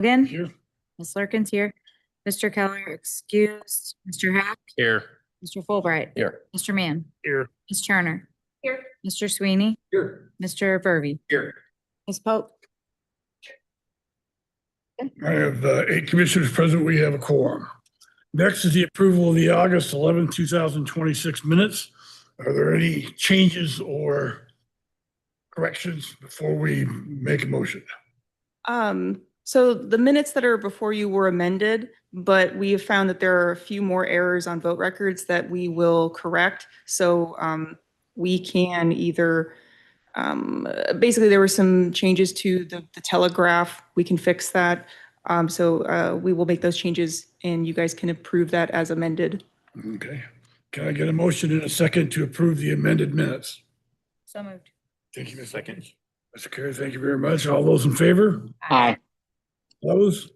Again, Here. Ms. Lurkins here. Mr. Keller excused. Mr. Hack, Here. Mr. Fulbright, Here. Mr. Mann, Here. Ms. Turner, Here. Mr. Sweeney, Here. Mr. Verby, Here. Ms. Pope. I have 8 commissioners present. We have a quorum. Next is the approval of the August 11, 2026 minutes. Are there any changes or corrections before we make a motion? So the minutes that are before you were amended, but we have found that there are a few more errors on vote records that we will correct. So we can either, basically there were some changes to the telegraph. We can fix that. So we will make those changes and you guys can approve that as amended. Okay. Can I get a motion in a second to approve the amended minutes? So moved. Thank you, Ms. Seconds. Mr. Carey, thank you very much. All those in favor? Aye. Opposed?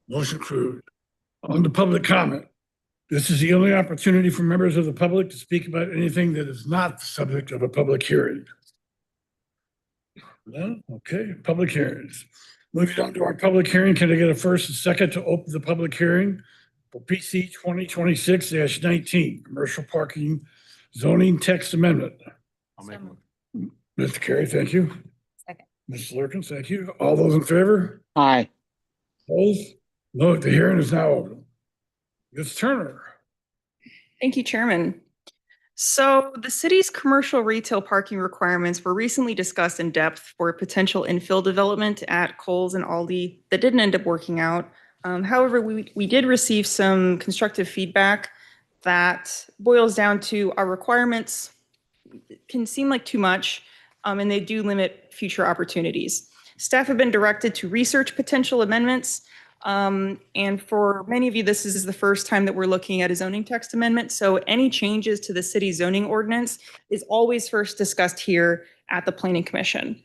Motion approved. On to public comment. This is the only opportunity for members of the public to speak about anything that is not the subject of a public hearing. No? Okay, public hearings. Moving on to our public hearing, can I get a first and second to open the public hearing for PC 2026-19, commercial parking zoning text amendment? So moved. Mr. Carey, thank you. Second. Ms. Lurkins, thank you. All those in favor? Aye. Opposed? No, the hearing is now open. Ms. Turner. Thank you, Chairman. So the city's commercial retail parking requirements were recently discussed in depth for potential infill development at Kohl's and Aldi that didn't end up working out. However, we did receive some constructive feedback that boils down to our requirements can seem like too much, and they do limit future opportunities. Staff have been directed to research potential amendments. And for many of you, this is the first time that we're looking at a zoning text amendment. So any changes to the city zoning ordinance is always first discussed here at the Planning Commission.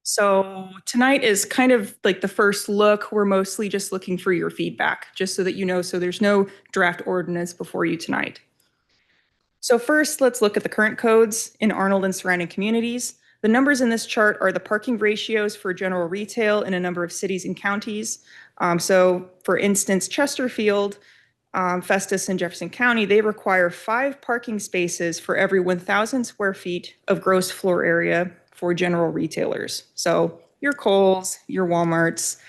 So tonight is kind of like the first look. We're mostly just looking for your feedback, just so that you know, so there's no draft ordinance before you tonight. So first, let's look at the current codes in Arnold and surrounding communities. The numbers in this chart are the parking ratios for general retail in a number of cities and counties. So for instance, Chesterfield, Festus, and Jefferson County, they require 5 parking spaces for every 1,000 square feet of gross floor area for general retailers. So your Kohl's, your Walmarts,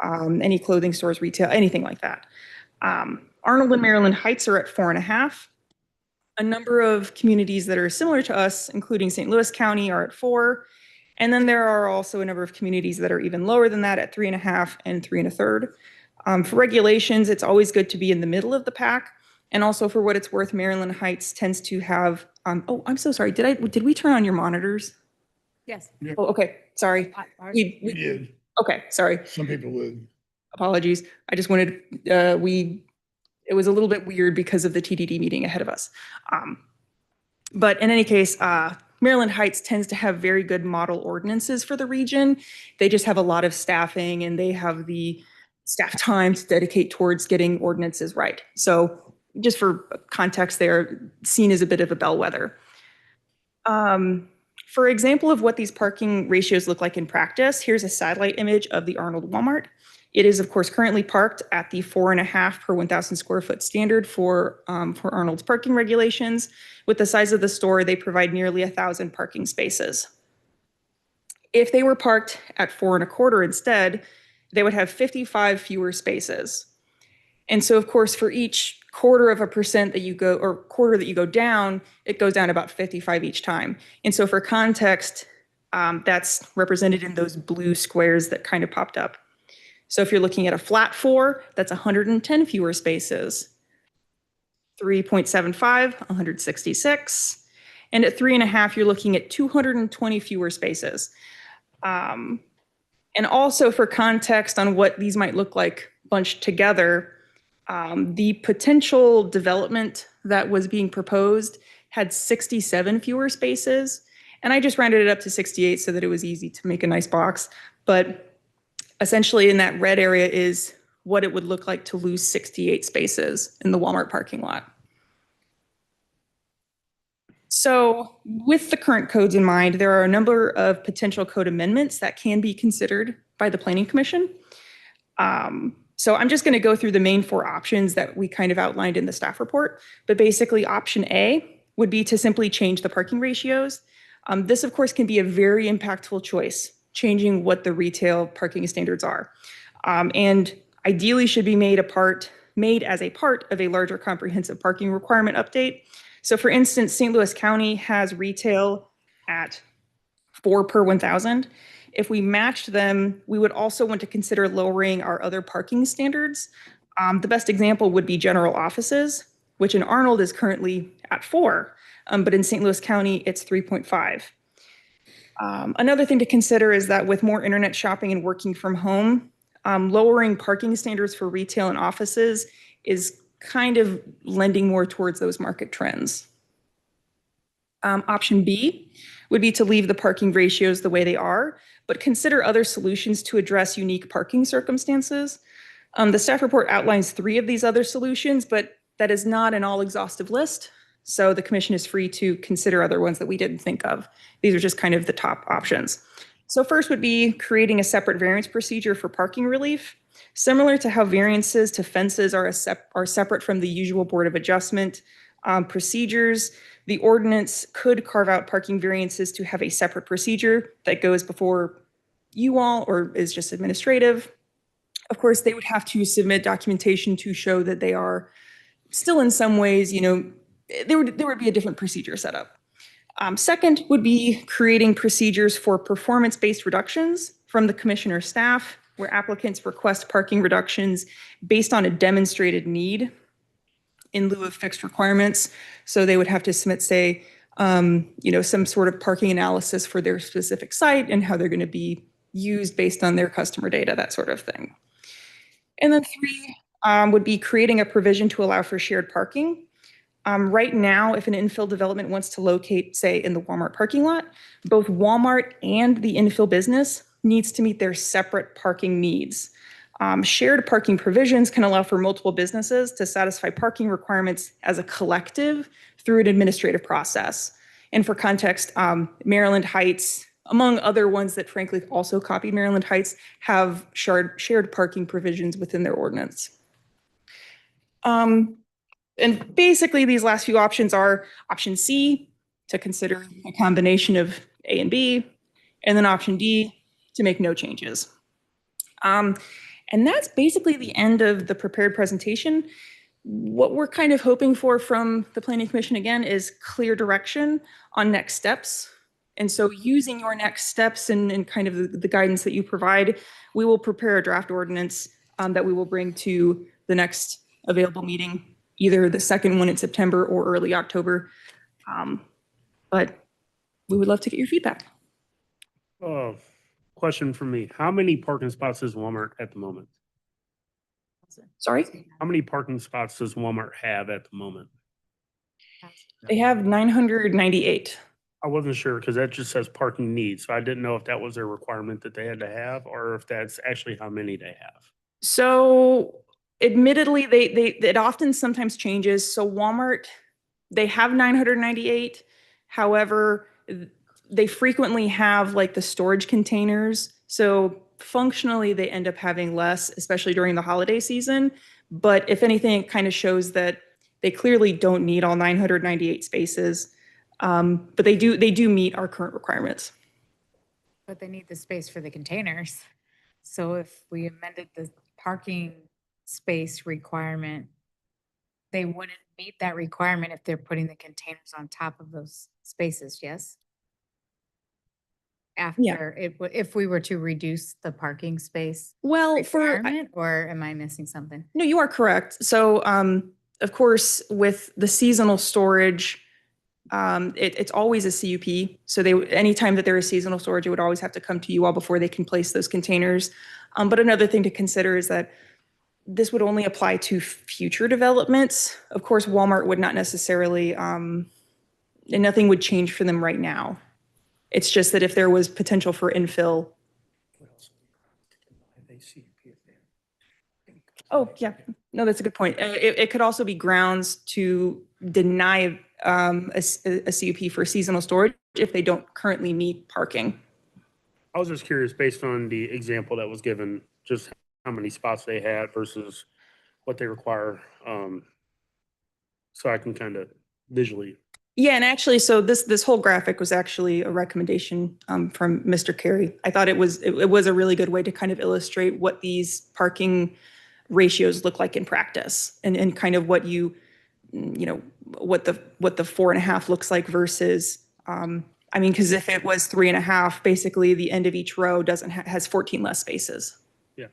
any clothing stores, retail, anything like that. Arnold and Maryland Heights are at 4.5. A number of communities that are similar to us, including St. Louis County, are at 4. And then there are also a number of communities that are even lower than that at 3.5 and 3 1/3. For regulations, it's always good to be in the middle of the pack. And also for what it's worth, Maryland Heights tends to have, oh, I'm so sorry. Did we turn on your monitors? Yes. Oh, okay. Sorry. We did. Okay. Sorry. Some people would. Apologies. I just wanted, it was a little bit weird because of the TDD meeting ahead of us. But in any case, Maryland Heights tends to have very good model ordinances for the region. They just have a lot of staffing and they have the staff time to dedicate towards getting ordinances right. So just for context, they're seen as a bit of a bellwether. For example of what these parking ratios look like in practice, here's a satellite image of the Arnold Walmart. It is, of course, currently parked at the 4.5 per 1,000 square foot standard for Arnold's parking regulations. With the size of the store, they provide nearly 1,000 parking spaces. If they were parked at 4.25 instead, they would have 55 fewer spaces. And so, of course, for each 0.25% that you go, or quarter that you go down, it goes down about 55 each time. And so for context, that's represented in those blue squares that kind of popped up. So if you're looking at a flat 4, that's 110 fewer spaces. 3.75, 166. And at 3.5, you're looking at 220 fewer spaces. And also for context on what these might look like bunched together, the potential development that was being proposed had 67 fewer spaces. And I just rounded it up to 68 so that it was easy to make a nice box. But essentially in that red area is what it would look like to lose 68 spaces in the Walmart parking lot. So with the current codes in mind, there are a number of potential code amendments that can be considered by the Planning Commission. So I'm just going to go through the main four options that we kind of outlined in the staff report. But basically, option A would be to simply change the parking ratios. This, of course, can be a very impactful choice, changing what the retail parking standards are. And ideally should be made as a part of a larger comprehensive parking requirement update. So for instance, St. Louis County has retail at 4 per 1,000. If we matched them, we would also want to consider lowering our other parking standards. The best example would be general offices, which in Arnold is currently at 4, but in St. Louis County, it's 3.5. Another thing to consider is that with more internet shopping and working from home, lowering parking standards for retail and offices is kind of lending more towards those market trends. Option B would be to leave the parking ratios the way they are, but consider other solutions to address unique parking circumstances. The staff report outlines 3 of these other solutions, but that is not an all-exhaustive list. So the commission is free to consider other ones that we didn't think of. These are just kind of the top options. So first would be creating a separate variance procedure for parking relief. Similar to how variances to fences are separate from the usual Board of Adjustment procedures, the ordinance could carve out parking variances to have a separate procedure that goes before you all or is just administrative. Of course, they would have to submit documentation to show that they are still in some ways, there would be a different procedure set up. Second would be creating procedures for performance-based reductions from the commissioner staff, where applicants request parking reductions based on a demonstrated need in lieu of fixed requirements. So they would have to submit, say, some sort of parking analysis for their specific site and how they're going to be used based on their customer data, that sort of thing. And then 3 would be creating a provision to allow for shared parking. Right now, if an infill development wants to locate, say, in the Walmart parking lot, both Walmart and the infill business needs to meet their separate parking needs. Shared parking provisions can allow for multiple businesses to satisfy parking requirements as a collective through an administrative process. And for context, Maryland Heights, among other ones that frankly also copied Maryland Heights, have shared parking provisions within their ordinance. And basically, these last few options are option C, to consider a combination of A and B, and then option D, to make no changes. And that's basically the end of the prepared presentation. What we're kind of hoping for from the Planning Commission, again, is clear direction on next steps. And so using your next steps and kind of the guidance that you provide, we will prepare a draft ordinance that we will bring to the next available meeting, either the second one in September or early October. But we would love to get your feedback. Question for me. How many parking spots does Walmart at the moment? Sorry? How many parking spots does Walmart have at the moment? They have 998. I wasn't sure because that just says parking needs. So I didn't know if that was a requirement that they had to have or if that's actually how many they have. So admittedly, it often sometimes changes. So Walmart, they have 998. However, they frequently have like the storage containers. So functionally, they end up having less, especially during the holiday season. But if anything, it kind of shows that they clearly don't need all 998 spaces. But they do meet our current requirements. But they need the space for the containers. So if we amended the parking space requirement, they wouldn't meet that requirement if they're putting the containers on top of those spaces, yes? After, if we were to reduce the parking space Well, requirement, or am I missing something? no, you are correct. So, of course, with the seasonal storage, it's always a CUP. So anytime that there is seasonal storage, it would always have to come to you all before they can place those containers. But another thing to consider is that this would only apply to future developments. Of course, Walmart would not necessarily, and nothing would change for them right now. It's just that if there was potential for infill. Oh, yeah. No, that's a good point. It could also be grounds to deny a CUP for seasonal storage if they don't currently meet parking. I was just curious based on the example that was given, just how many spots they had versus what they require. So I can kind of visually. Yeah, and actually, so this whole graphic was actually a recommendation from Mr. Carey. I thought it was a really good way to kind of illustrate what these parking ratios look like in practice, and kind of what you know what the 4.5 looks like versus I mean, because if it was 3.5, basically the end of each row has 14 less spaces. Yeah.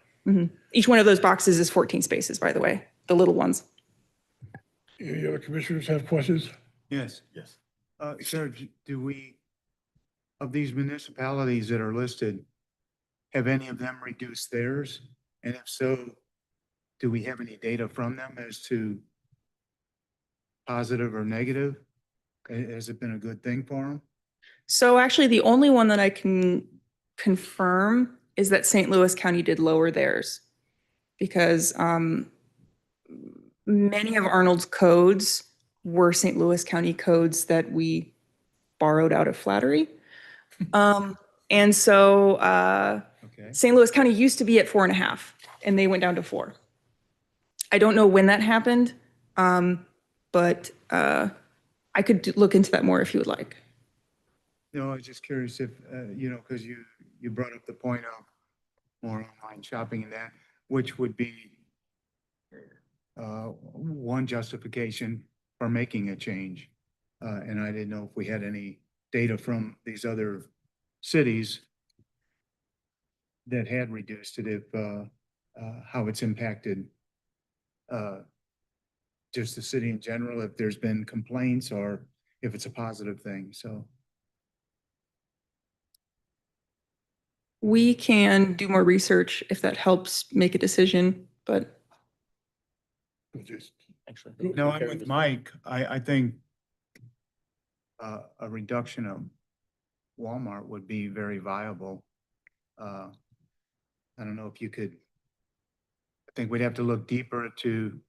Each one of those boxes is 14 spaces, by the way, the little ones. Any other commissioners have questions? Yes. Yes. Sir, do we, of these municipalities that are listed, have any of them reduced theirs? And if so, do we have any data from them as to positive or negative? Has it been a good thing for them? So actually, the only one that I can confirm is that St. Louis County did lower theirs because many of Arnold's codes were St. Louis County codes that we borrowed out of Flattery. And so Okay. St. Louis County used to be at 4.5 and they went down to 4. I don't know when that happened, but I could look into that more if you would like. No, I was just curious if, you know, because you brought up the point of more online shopping and that, which would be one justification for making a change. And I didn't know if we had any data from these other cities that had reduced it, if, how it's impacted just the city in general, if there's been complaints or if it's a positive thing, so. We can do more research if that helps make a decision, but Actually. No, I'm with Mike. I think a reduction of Walmart would be very viable. I don't know if you could, I think we'd have to look deeper to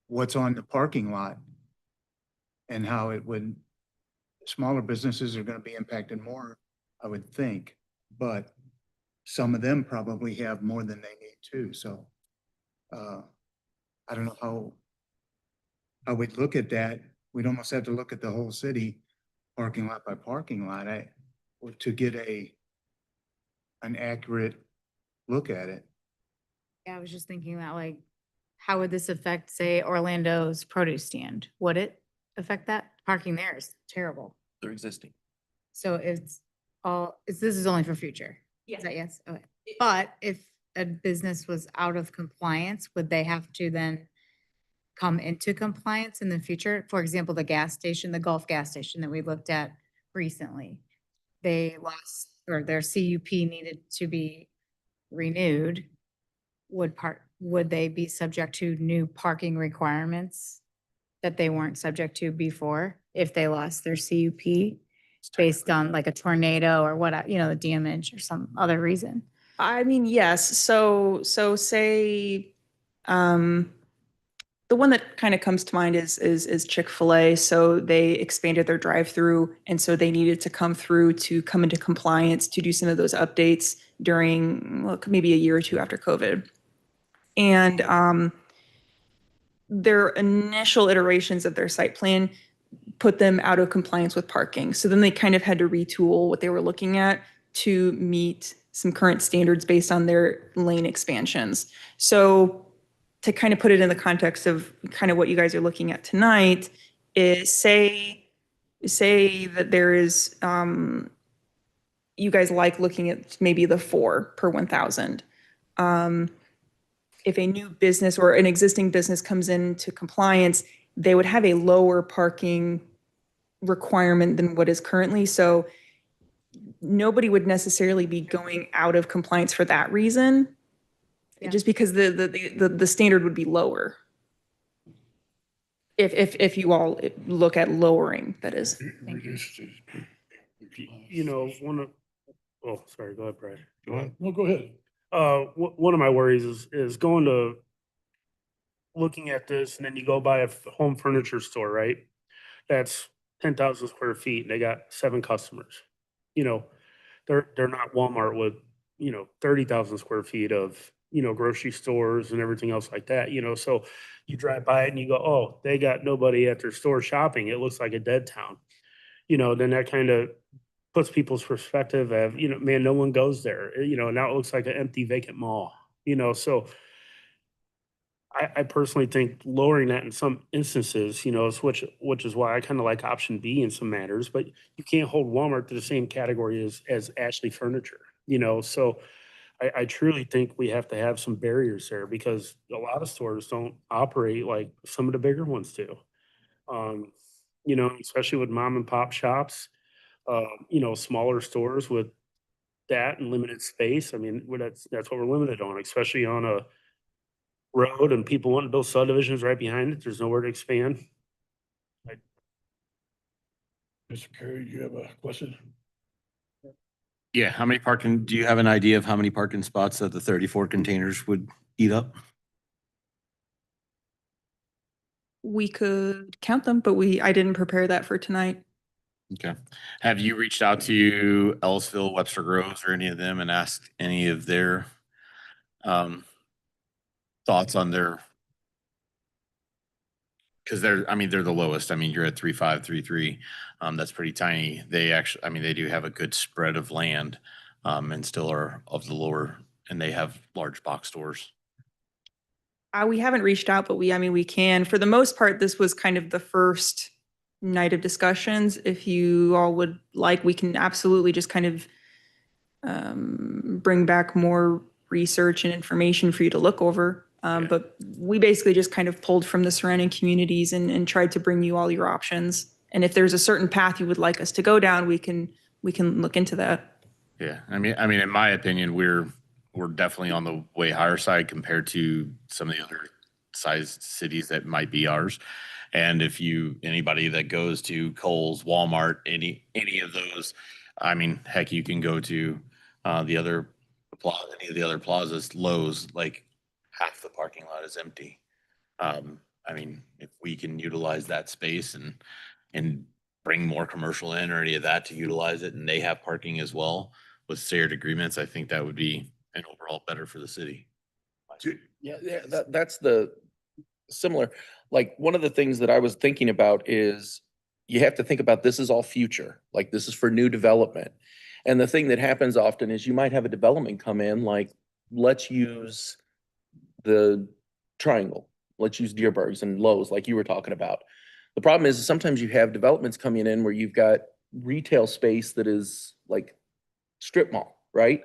what's on the parking lot and how it would, smaller businesses are gonna be impacted more, I would think, but some of them probably have more than they need too, so I don't know how we'd look at that. We'd almost have to look at the whole city parking lot by parking lot, or to get an accurate look at it. Yeah, I was just thinking that like, how would this affect, say, Orlando's produce stand? Would it affect that? Parking there is terrible. They're existing. So this is only for future? Is that yes? Okay. But if a business was out of compliance, would they have to then come into compliance in the future? For example, the gas station, the Gulf gas station that we looked at recently, they lost, or their CUP needed to be renewed. Would they be subject to new parking requirements that they weren't subject to before if they lost their CUP based on like a tornado or what, the damage or some other reason? I mean, yes. So say, the one that kind of comes to mind is Chick-fil-A. So they expanded their drive-through, and so they needed to come through to come into compliance to do some of those updates during maybe a year or two after COVID. And their initial iterations of their site plan put them out of compliance with parking. So then they kind of had to retool what they were looking at to meet some current standards based on their lane expansions. So to kind of put it in the context of kind of what you guys are looking at tonight is say that there is, you guys like looking at maybe the 4 per 1,000. If a new business or an existing business comes into compliance, they would have a lower parking requirement than what is currently. So nobody would necessarily be going out of compliance for that reason, just because the standard would be lower. If you all look at lowering, that is. You know, oh, sorry, go ahead, Brad. Go ahead. No, go ahead. One of my worries is going to looking at this, and then you go by a home furniture store, right? That's 10,000 square feet and they got 7 customers. You know, they're not Walmart 30,000 square feet of, grocery stores and everything else like that, so you drive by it and you go, oh, they got nobody at their store shopping. It looks like a dead town. Then that kind of puts people's perspective of, man, no one goes there, now it looks like an empty vacant mall, so I personally think lowering that in some instances, which is why I kind of like option B in some matters, but you can't hold Walmart to the same category as Ashley Furniture, so I truly think we have to have some barriers there because a lot of stores don't operate like some of the bigger ones do. Especially with mom and pop shops, smaller stores with that and limited space. I mean, that's what we're limited on, especially on a road and people want to build subdivisions right behind it. There's nowhere to expand. Mr. Curry, do you have a question? Yeah, how many parking, do you have an idea of how many parking spots that the 34 containers would eat up? We could count them, but I didn't prepare that for tonight. Okay. Have you reached out to Ellisville, Webster Groves, or any of them and asked any of their thoughts on their, because they're the lowest. I mean, you're at 3.5, 3.3. That's pretty tiny. They actually, they do have a good spread of land and still are of the lower, and they have large box stores. We haven't reached out, but we can. For the most part, this was kind of the first night of discussions. If you all would like, we can absolutely just kind of bring back more research and information for you to look over. But we basically just kind of pulled from the surrounding communities and tried to bring you all your options. And if there's a certain path you would like us to go down, we can look into that. Yeah, in my opinion, we're definitely on the way higher side compared to some of the other sized cities that might be ours. And if anybody that goes to Kohl's, Walmart, any of those, heck, you can go to any of the other plazas, Lowe's, like half the parking lot is empty. If we can utilize that space and bring more commercial in or any of that to utilize it, and they have parking as well with shared agreements, I think that would be an overall better for the city. Yeah, that's the similar. Like one of the things that I was thinking about is you have to think about this is all future. Like this is for new development. And the thing that happens often is you might have a development come in, like let's use the Triangle, let's use Deerbergs and Lowe's like you were talking about. The problem is sometimes you have developments coming in where you've got retail space that is like strip mall, right?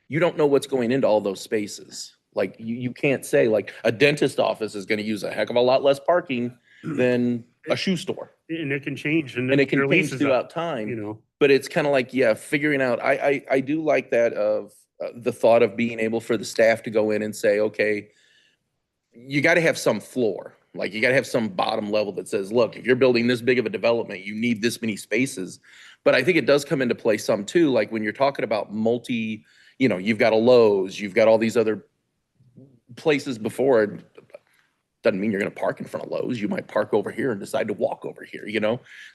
You don't know what's going into all those spaces. Like you can't say like a dentist office is going to use a heck of a lot less parking than a shoe store. And it can change. And it can your lease change is throughout up, time. But it's kind of like, figuring out, I do like that of the thought of being able for the staff to go in and say, okay, you got to have some floor. Like you got to have some bottom level that says, look, if you're building this big of a development, you need this many spaces. But I think it does come into play some too. Like when you're talking about you've got a Lowe's, you've got all these other places before. It doesn't mean you're going to park in front of Lowe's. You might park over here and decide to walk over here,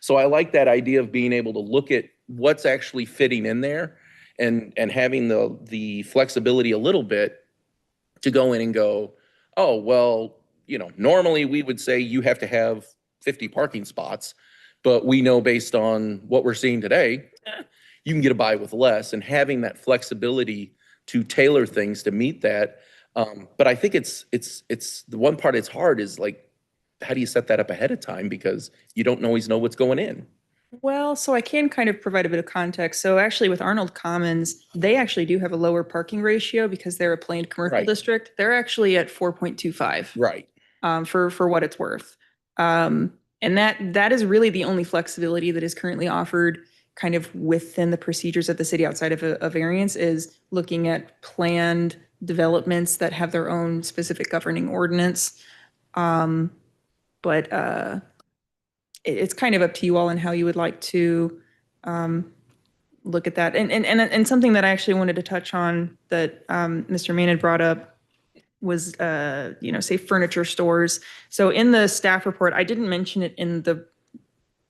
So I like that idea of being able to look at what's actually fitting in there and having the flexibility a little bit to go in and go, oh, well, normally we would say you have to have 50 parking spots, but we know based on what we're seeing today, you can get by with less, and having that flexibility to tailor things to meet that. But I think it's the one part it's hard is like, how do you set that up ahead of time? Because you don't always know what's going in. Well, so I can kind of provide a bit of context. So actually with Arnold Commons, they actually do have a lower parking ratio because they're a planned commercial Right. district. They're actually at 4.25. Right. For what it's worth. And that is really the only flexibility that is currently offered kind of within the procedures of the city outside of a variance is looking at planned developments that have their own specific governing ordinance. But it's kind of up to you all and how you would like to look at that. And something that I actually wanted to touch on that Mr. Mann had brought up was, say furniture stores. So in the staff report, I didn't mention it in the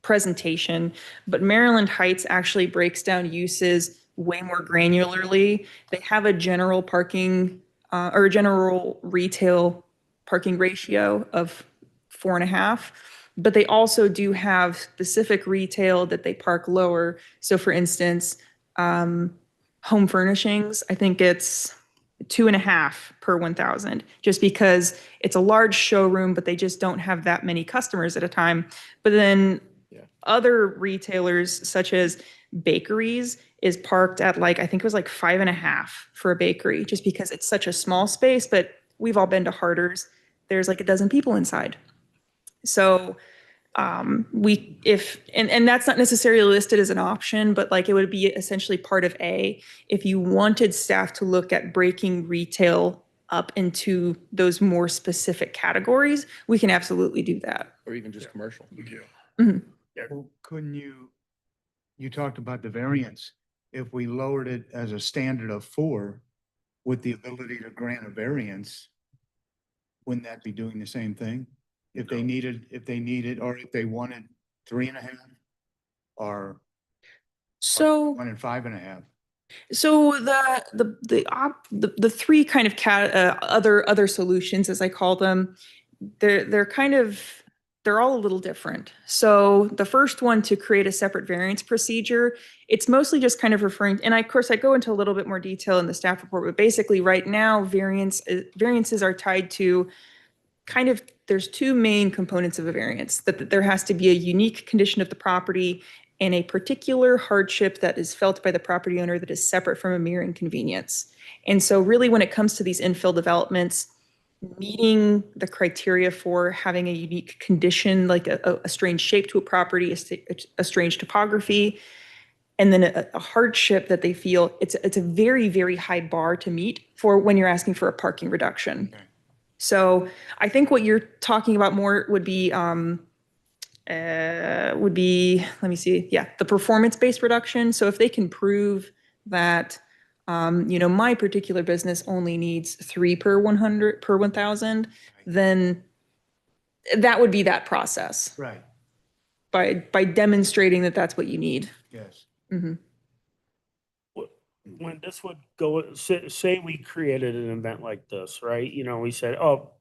presentation, but Maryland Heights actually breaks down uses way more granularly. They have a general parking or a general retail parking ratio of 4.5, but they also do have specific retail that they park lower. So for instance, home furnishings, I think it's 2.5 per 1,000, just because it's a large showroom, but they just don't have that many customers at a time. But then other retailers, such as bakeries, is parked at like, I think it was like 5.5 for a bakery, just because it's such a small space. But we've all been to Harder's. There's like a dozen people inside. So and that's not necessarily listed as an option, but like it would be essentially part of A. If you wanted staff to look at breaking retail up into those more specific categories, we can absolutely do that. Or even just commercial. Well, couldn't you talked about the variance. If we lowered it as a standard of 4 with the ability to grant a variance, wouldn't that be doing the same thing? If they needed, or if they wanted 3.5 or So 1 and 5.5. So the three kind of other solutions, as I call them, they're all a little different. So the first one, to create a separate variance procedure, it's mostly just kind of referring, and of course I go into a little bit more detail in the staff report, but basically right now variances are tied to kind of, there's two main components of a variance: that there has to be a unique condition of the property and a particular hardship that is felt by the property owner that is separate from a mere inconvenience. And so really when it comes to these infill developments, meeting the criteria for having a unique condition, like a strange shape to a property, a strange topography, and then a hardship that they feel, it's a very, very high bar to meet for when you're asking for a parking reduction. Okay. So I think what you're talking about more would be, let me see, yeah, the performance-based reduction. So if they can prove that, my particular business only needs 3 per 1,000, then that would be that process Right, by demonstrating that that's what you need. yes. When this would go, say we created an event like this, right? We said, oh,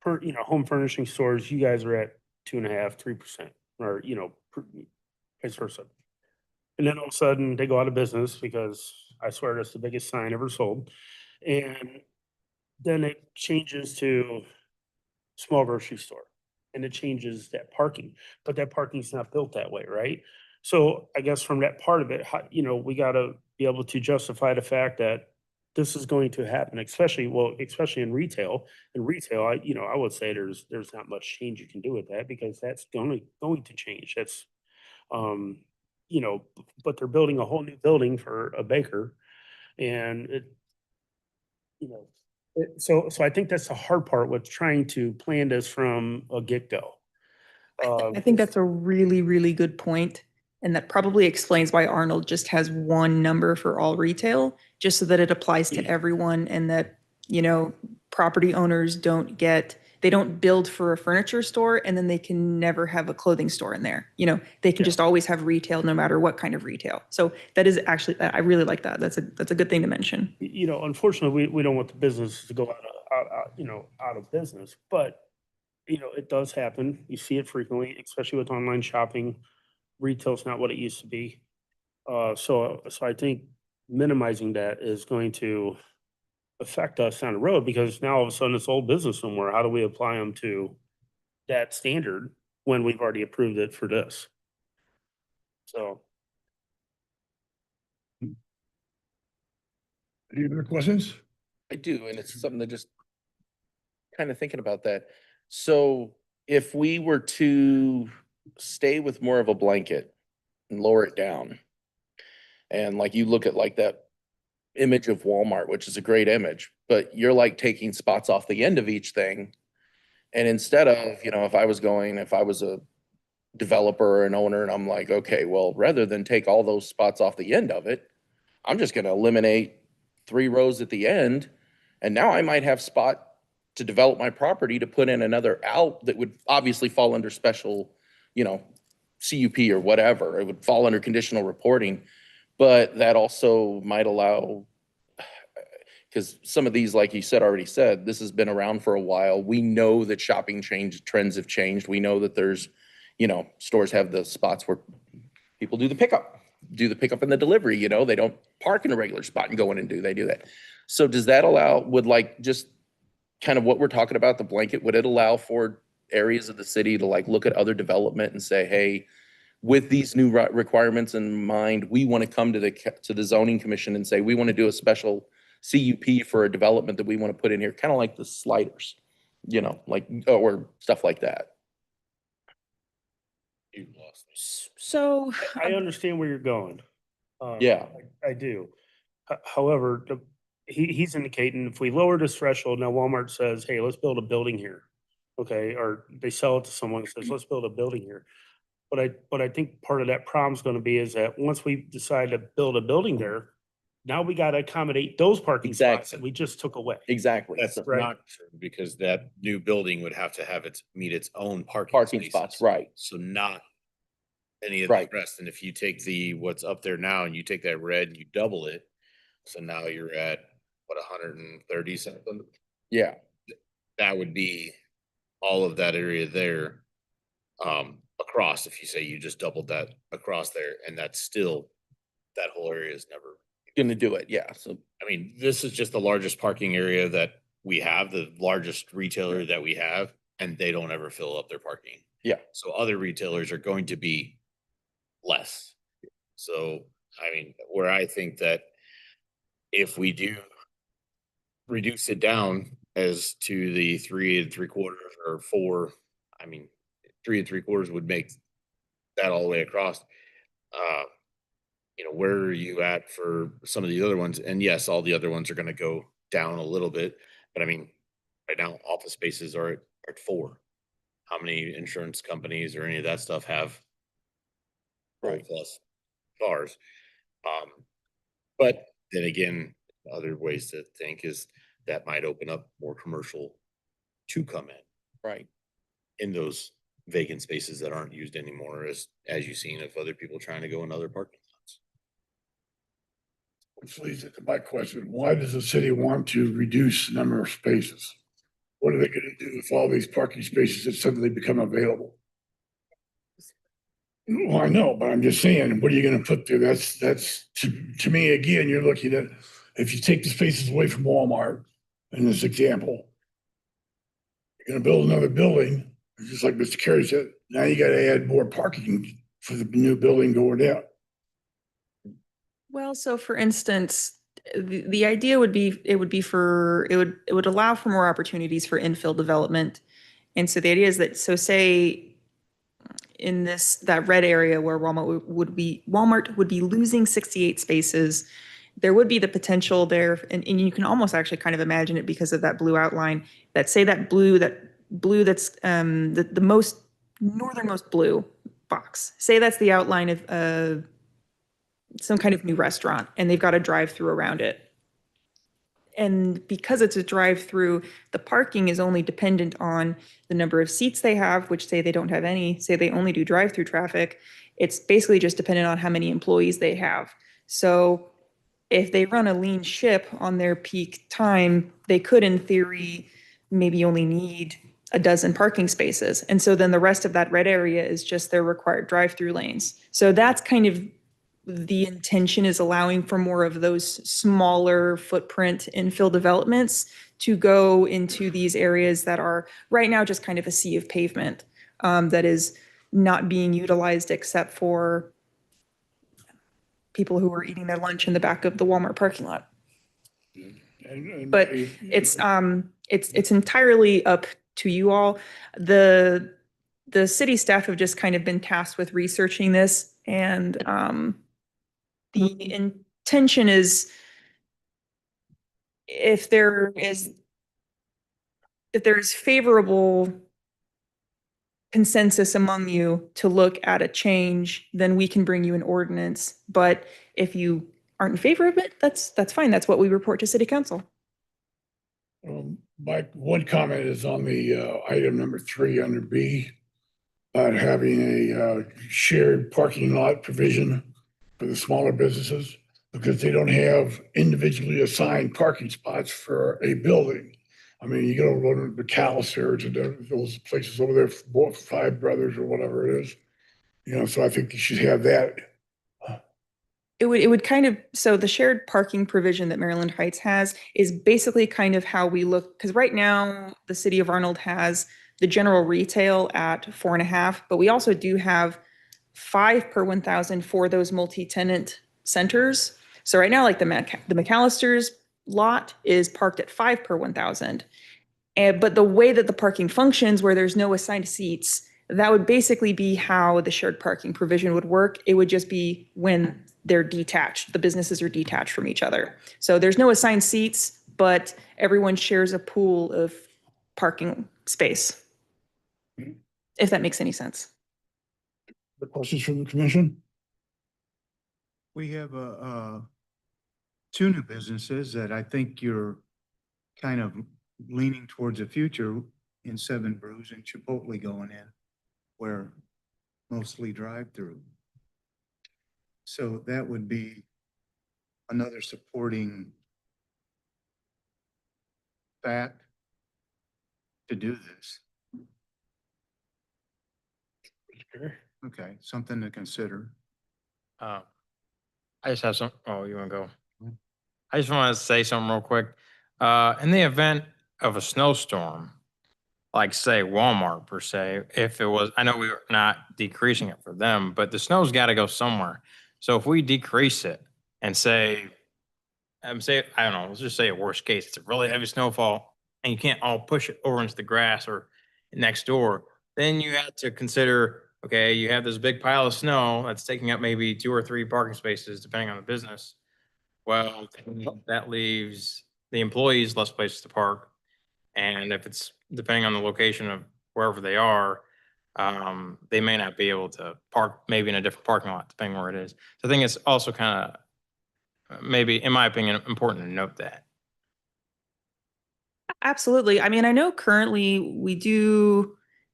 home furnishing stores, you guys are at 2.5, 3%, or, vice versa. And then all of a sudden they go out of business because I swear that's the biggest sign ever sold. And then it changes to small grocery store, and it changes that parking, but that parking's not built that way, right? So I guess from that part of it, we gotta be able to justify the fact that this is going to happen, especially in retail. In retail, I would say there's not much change you can do with that, because that's going to change. That's, but they're building a whole new building for a baker, and so I think that's the hard part with trying to plan this from a get-go. I think that's a really, really good point. And that probably explains why Arnold just has one number for all retail, just so that it applies to everyone, and that, property owners don't build for a furniture store and then they can never have a clothing store in there. They can just always have retail no matter what kind of retail. So that is actually, I really like that. That's a good thing to mention. Unfortunately, we don't want the business to go out of business, but it does happen. You see it frequently, especially with online shopping. Retail's not what it used to be. So I think minimizing that is going to affect us down the road, because now all of a sudden it's old business somewhere. How do we apply them to that standard when we've already approved it for this? So. Any other questions? I do, and it's something that just kind of thinking about that. So if we were to stay with more of a blanket and lower it down, and like you look at like that image of Walmart, which is a great image, but you're like taking spots off the end of each thing. And instead of, if I was a developer or an owner, and I'm like, okay, well, rather than take all those spots off the end of it, I'm just going to eliminate 3 rows at the end. And now I might have spot to develop my property to put in another out that would obviously fall under special, CUP or whatever. It would fall under conditional reporting. But that also might allow, because some of these, like you said, already said, this has been around for a while. We know that shopping trends have changed. We know that there's, stores have the spots where people do the pickup and the delivery, they don't park in a regular spot and go in and they do that. So does that would just kind of what we're talking about, the blanket, would it allow for areas of the city to look at other development and say, hey, with these new requirements in mind, we want to come to the zoning commission and say, we want to do a special CUP for a development that we want to put in here, kind of like the sliders, or stuff like that. You lost me. So I understand where you're going. Yeah. I do. However, he's indicating if we lower this threshold, now Walmart says, hey, let's build a building here. Okay, or they sell it to someone that says, let's build a building here. But I think part of that problem's gonna be is that once we decide to build a building there, now we gotta accommodate those parking spots Exactly. that we just took away. Exactly. That's So- Right. not true, because that new building would have to have meet its own parking Parking spots, spaces. right. So not any of the Right. rest. And if you take what's up there now and you take that red and you double it, so now you're at, what, 130 something? Yeah, That would be all of that area there, across, if you say you just doubled that across there, and that's still, that whole area is never. gonna do it, yeah, so, I mean, this is just the largest parking area that we have, the largest retailer that we have, and they don't ever fill up their parking. Yeah. So other retailers are going to be less. So, I mean, where I think that if we do reduce it down as to the 3 3/4 or 4, I mean, 3 3/4 would make that all the way across. Where are you at for some of the other ones? And yes, all the other ones are gonna go down a little bit, but I mean, right now, office spaces are at 4. How many insurance companies or any of that stuff have Right. plus cars? But then again, other ways to think is that might open up more commercial to come right. in those vacant spaces that aren't used anymore, as you've seen of other people trying to go in other parking lots. Which leads into my question, why does the city want to reduce the number of spaces? What are they gonna do if all these parking spaces that suddenly become available? Well, I know, but I'm just saying, what are you gonna put there? That's to me, again, you're looking at, if you take the spaces away from Walmart in this example, you're gonna build another building, just like Mr. Carey said, now you gotta add more parking for the new building going down. Well, so for instance, the idea would be, it would allow for more opportunities for infill development. And so the idea is that, so say in that red area where Walmart would be losing 68 spaces, there would be the potential there, and you can almost actually kind of imagine it because of that blue outline, that say that blue that's the most northernmost blue box. Say that's the outline of some kind of new restaurant, and they've got a drive-through around it. And because it's a drive-through, the parking is only dependent on the number of seats they have, which say they don't have any, say they only do drive-through traffic. It's basically just dependent on how many employees they have. So if they run a lean ship on their peak time, they could, in theory, maybe only need a dozen parking spaces. And so then the rest of that red area is just their required drive-through lanes. So that's kind of the intention, is allowing for more of those smaller footprint infill developments to go into these areas that are right now just kind of a sea of pavement that is not being utilized except for people who are eating their lunch in the back of the Walmart parking lot. But it's entirely up to you all. The city staff have just kind of been tasked with researching this, and the intention is, if there is favorable consensus among you to look at a change, then we can bring you an ordinance. But if you aren't in favor of it, that's fine. That's what we report to city council. My one comment is on the item number 3 under B, about having a shared parking lot provision for the smaller businesses because they don't have individually assigned parking spots for a building. I mean, you go to McAllister to those places over there, Five Brothers or whatever it is. You know, so I think you should have that. It would kind of, so the shared parking provision that Maryland Heights has is basically kind of how we look, because right now the city of Arnold has the general retail at 4.5, but we also do have 5 per 1,000 for those multi-tenant centers. So right now, like the McAllister's lot is parked at 5 per 1,000. But the way that the parking functions, where there's no assigned seats, that would basically be how the shared parking provision would work. It would just be when they're detached, the businesses are detached from each other. So there's no assigned seats, but everyone shares a pool of parking space. If that makes any sense. The questions from the commission? We have two new businesses that I think you're kind of leaning towards the future in Seven Brews and Chipotle going in, where mostly drive-through. So that would be another supporting fact to do this. Okay, something to consider. I just have some, oh, you want to go? I just want to say something real quick. In the event of a snowstorm, like say Walmart per se, if it was, I know we were not decreasing it for them, but the snow's got to go somewhere. So if we decrease it and say, I don't know, let's just say a worst case, it's a really heavy snowfall and you can't all push it over into the grass or next door, then you have to consider, okay, you have this big pile of snow that's taking up maybe 2 or 3 parking spaces, depending on the business. Well, that leaves the employees less places to park. And if it's depending on the location of wherever they are, they may not be able to park maybe in a different parking lot, depending where it is. So I think it's also kind of, maybe, in my opinion, important to note that. Absolutely. I mean, I know currently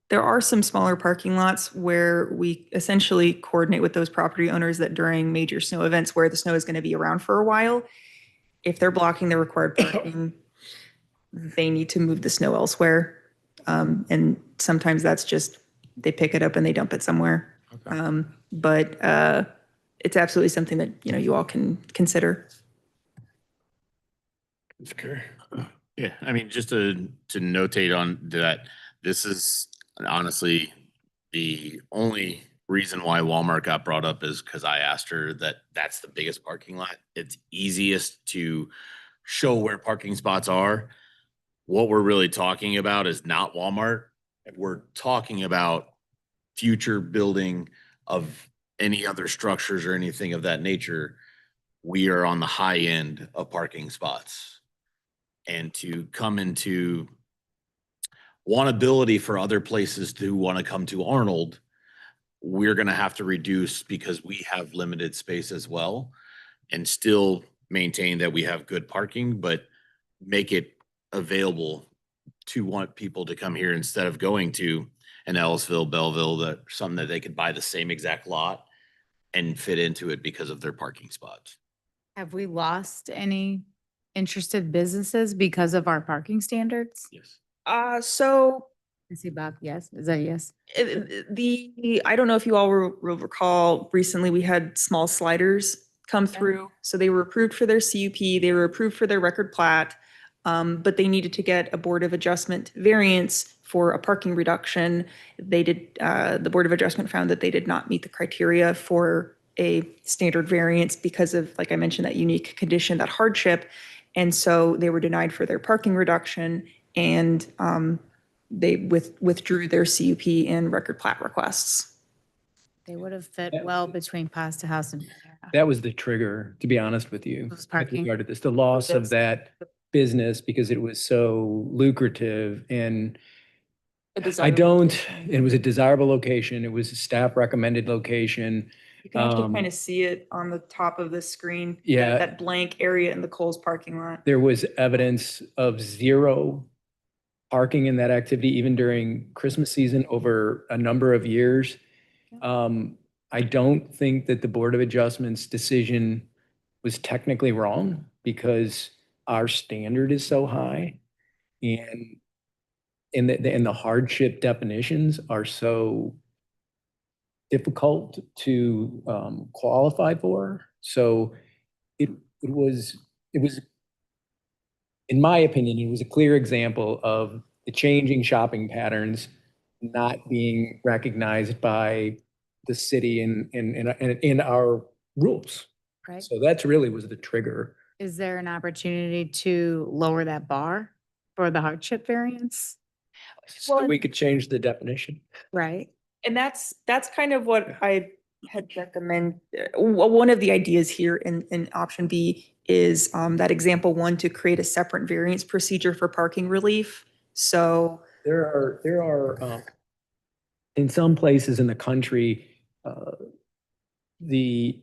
there are some smaller parking lots where we essentially coordinate with those property owners that during major snow events where the snow is going to be around for a while, if they're blocking the required parking, they need to move the snow elsewhere. And sometimes that's just, they pick it up and they dump it somewhere. Okay. But it's absolutely something that, you all can consider. It's okay. Yeah, I mean, just to notate on that, this is honestly the only reason why Walmart got brought up is because I asked her that's the biggest parking lot. It's easiest to show where parking spots are. What we're really talking about is not Walmart. We're talking about future building of any other structures or anything of that nature. We are on the high end of parking spots. And to come into wantability for other places to want to come to Arnold, we're going to have to reduce because we have limited space as well and still maintain that we have good parking, but make it available to want people to come here instead of going to an Ellisville, Belleville, something that they could buy the same exact lot and fit into it because of their parking spots. Have we lost any interested businesses because of our parking standards? Yes. So I see Bob, yes. Is that a yes? I don't know if you all will recall, recently we had small sliders come through. So they were approved for their CUP, they were approved for their record plat, but they needed to get a Board of Adjustment variance for a parking reduction. The Board of Adjustment found that they did not meet the criteria for a standard variance because of, like I mentioned, that unique condition, that hardship. And so they were denied for their parking reduction and they withdrew their CUP and record plat requests. They would have fit well between Pasta House and That was the trigger, to be honest with you. Those with parking. regard to this, the loss of that business because it was so lucrative and it was a desirable location. It was a staff recommended location. You can actually kind of see it on the top of the screen. Yeah. That blank area in the Kohl's parking lot. There was evidence of zero parking in that activity, even during Christmas season over a number of years. I don't think that the Board of Adjustment's decision was technically wrong because our standard is so high and the hardship definitions are so difficult to qualify for. So it was, in my opinion, it was a clear example of the changing shopping patterns not being recognized by the city in our rules. Right. So that's really was the trigger. Is there an opportunity to lower that bar for the hardship variance? So we could change the definition. Right. And that's kind of what I had recommend. One of the ideas here in option B is that example one to create a separate variance procedure for parking relief. So There are in some places in the country, the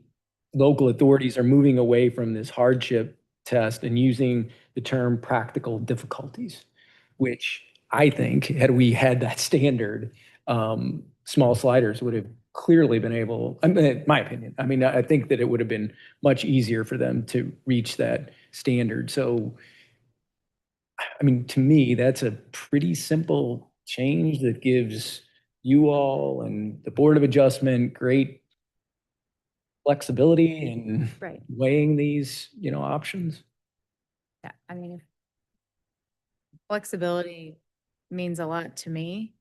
local authorities are moving away from this hardship test and using the term practical difficulties, which I think had we had that standard, small sliders would have clearly been able, I mean, my opinion, I mean, I think that it would have been much easier for them to reach that standard. So, I mean, to me, that's a pretty simple change that gives you all and the Board of Adjustment great flexibility in Right. weighing these, options. Yeah, I mean, flexibility means a lot to me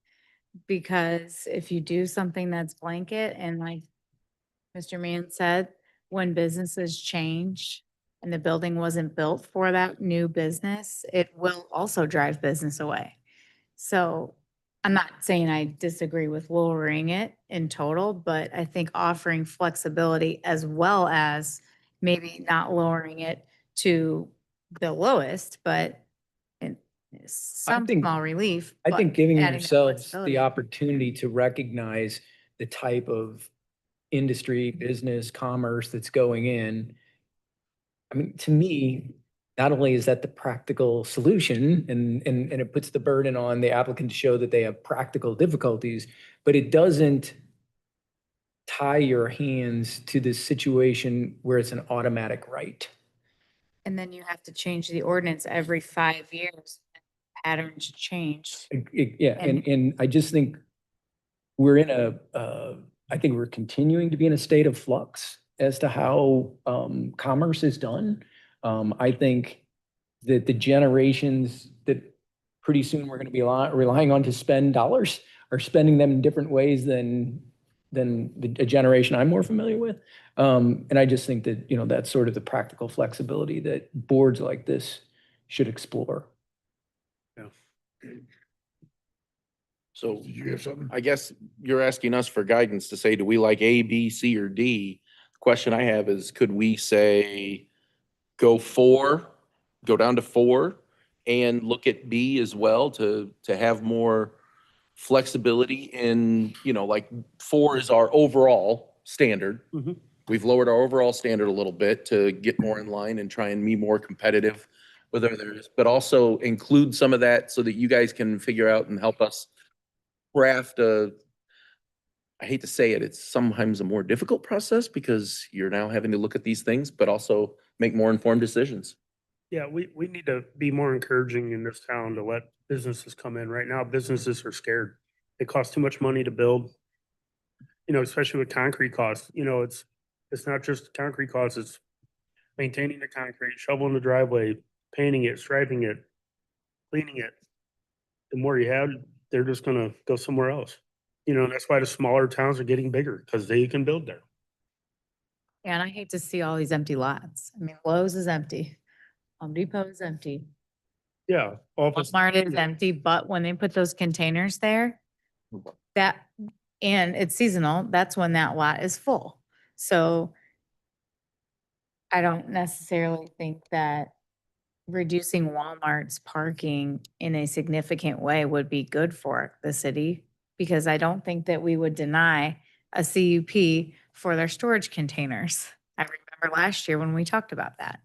because if you do something that's blanket and like Mr. Mann said, when businesses change and the building wasn't built for that new business, it will also drive business away. So I'm not saying I disagree with lowering it in total, but I think offering flexibility as well as maybe not lowering it to the lowest, but in some think- small relief. I but think giving adding that yourselves flexibility. the opportunity to recognize the type of industry, business, commerce that's going in. I mean, to me, not only is that the practical solution and it puts the burden on the applicant to show that they have practical difficulties, but it doesn't tie your hands to this situation where it's an automatic right. And then you have to change the ordinance every 5 years. Patterns change. Yeah, and I just think we're in I think we're continuing to be in a state of flux as to how commerce is done. I think that the generations that pretty soon we're going to be relying on to spend dollars are spending them in different ways than a generation I'm more familiar with. And I just think that, that's sort of the practical flexibility that boards like this should explore. So Did you have something? I guess you're asking us for guidance to say, do we like A, B, C, or D? The question I have is, could we say, go down to 4 and look at B as well to have more flexibility in, like 4 is our overall standard. Mhm. We've lowered our overall standard a little bit to get more in line and try and be more competitive with others, but also include some of that so that you guys can figure out and help us craft I hate to say it, it's sometimes a more difficult process because you're now having to look at these things, but also make more informed decisions. Yeah, we need to be more encouraging in this town to let businesses come in. Right now, businesses are scared. It costs too much money to build, especially with concrete costs. It's not just concrete costs, it's maintaining the concrete, shoveling the driveway, painting it, striping it, cleaning it. The more you have, they're just gonna go somewhere else. That's why the smaller towns are getting bigger because they can build there. And I hate to see all these empty lots. I mean, Lowe's is empty. Home Depot is empty. Yeah. Walmart is empty, but when they put those containers there, and it's seasonal, that's when that lot is full. So I don't necessarily think that reducing Walmart's parking in a significant way would be good for the city, because I don't think that we would deny a CUP for their storage containers. I remember last year when we talked about that.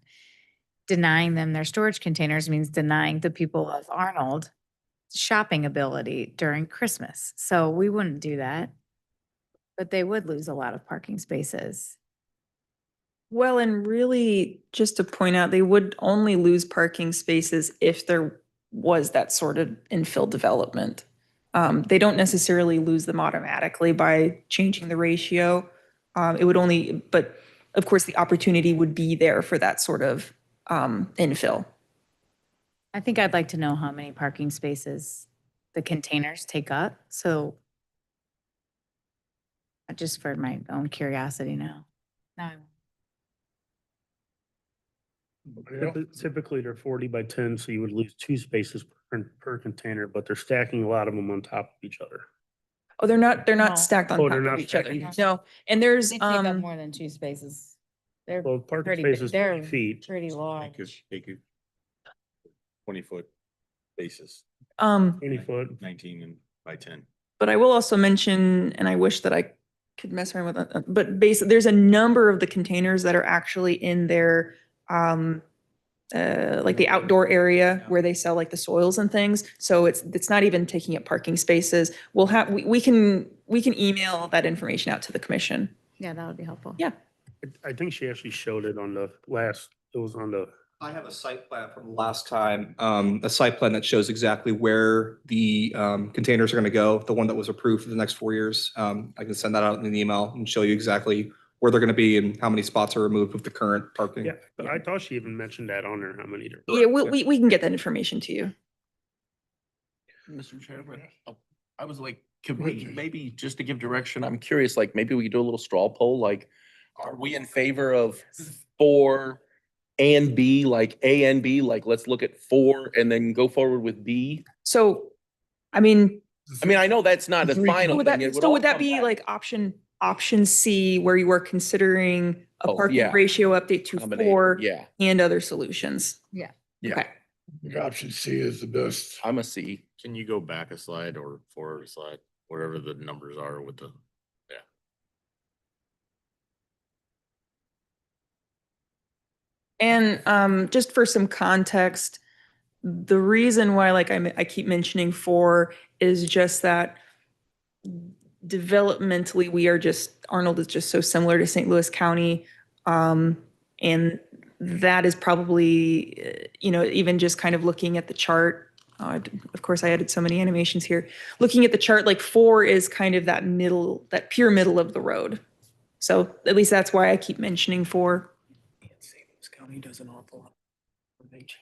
Denying them their storage containers means denying the people of Arnold shopping ability during Christmas. So we wouldn't do that. But they would lose a lot of parking spaces. Well, and really, just to point out, they would only lose parking spaces if there was that sort of infill development. They don't necessarily lose them automatically by changing the ratio. It would only, but of course, the opportunity would be there for that sort of infill. I think I'd like to know how many parking spaces the containers take up, so just for my own curiosity now. Now, Typically, they're 40 by 10, so you would lose 2 spaces per container, but they're stacking a lot of them on top of each other. Oh, they're No. not stacked on Oh, top they're of not each other. stacked? No, and there's, they take up more than 2 spaces. They're Well, parking pretty, space is they're 20 feet. pretty large. 20-foot basis, 20 foot. 19 and by 10. but I will also mention, and I wish that I could mess around with it, but basically, there's a number of the containers that are actually in their, like the outdoor area where they sell like the soils and things. So it's not even taking up parking spaces. We can email that information out to the commission. Yeah, that would be helpful. Yeah. I think she actually showed it on the last, it was on the, I have a site plan from last time, a site plan that shows exactly where the containers are gonna go, the one that was approved for the next 4 years. I can send that out in an email and show you exactly where they're gonna be and how many spots are removed with the current parking. yeah, but I thought she even mentioned that on there, how many there. Yeah, we can get that information to you. Mr. Chairman, I was like, could we maybe just to give direction, I'm curious, like maybe we could do a little straw poll, like, are we in favor of 4 and B, like A and B, like let's look at 4 and then go forward with B? So, I mean, I know that's not the final would thing. that, it so all would that come be back. like option C, where you are considering a Oh, parking yeah. ratio update to Combination, 4 yeah, and other solutions? Yeah. yeah, Okay. I think option C is the best. I'm a C. Can you go back a slide or forward a slide, whatever the numbers are with the, And just for some context, the reason why like I keep mentioning 4 is just that developmentally we are just, Arnold is just so similar to St. Louis County. And that is probably, even just kind of looking at the chart. Of course, I added so many animations here. Looking at the chart, like 4 is kind of that middle, that pure middle of the road. So at least that's why I keep mentioning 4. St. Louis County does an awful lot. They change.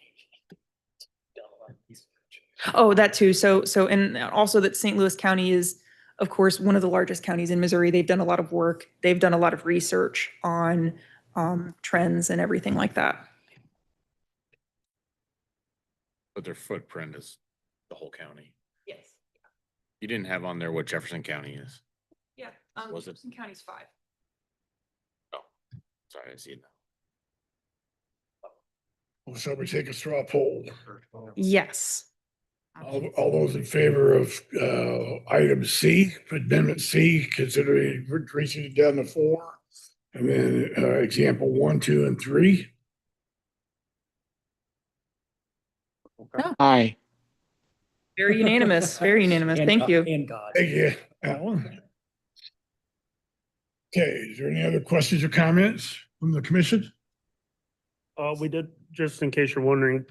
Oh, that too. So, and also that St. Louis County is, of course, one of the largest counties in Missouri. They've done a lot of work. They've done a lot of research on trends and everything like that. but their footprint is the whole county. Yes. You didn't have on there what Jefferson County is. Yeah. Was it- Jefferson County's 5. Oh, sorry, I see it now. Well, shall we take a straw poll? Yes. All those in favor of item C, amendment C, considering increasing it down to 4, and then example 1, 2, and 3. Aye. Very unanimous. Very unanimous. Thank you. And God. Thank you, Alan. Okay, is there any other questions or comments from the commission? We did, just in case you're wondering,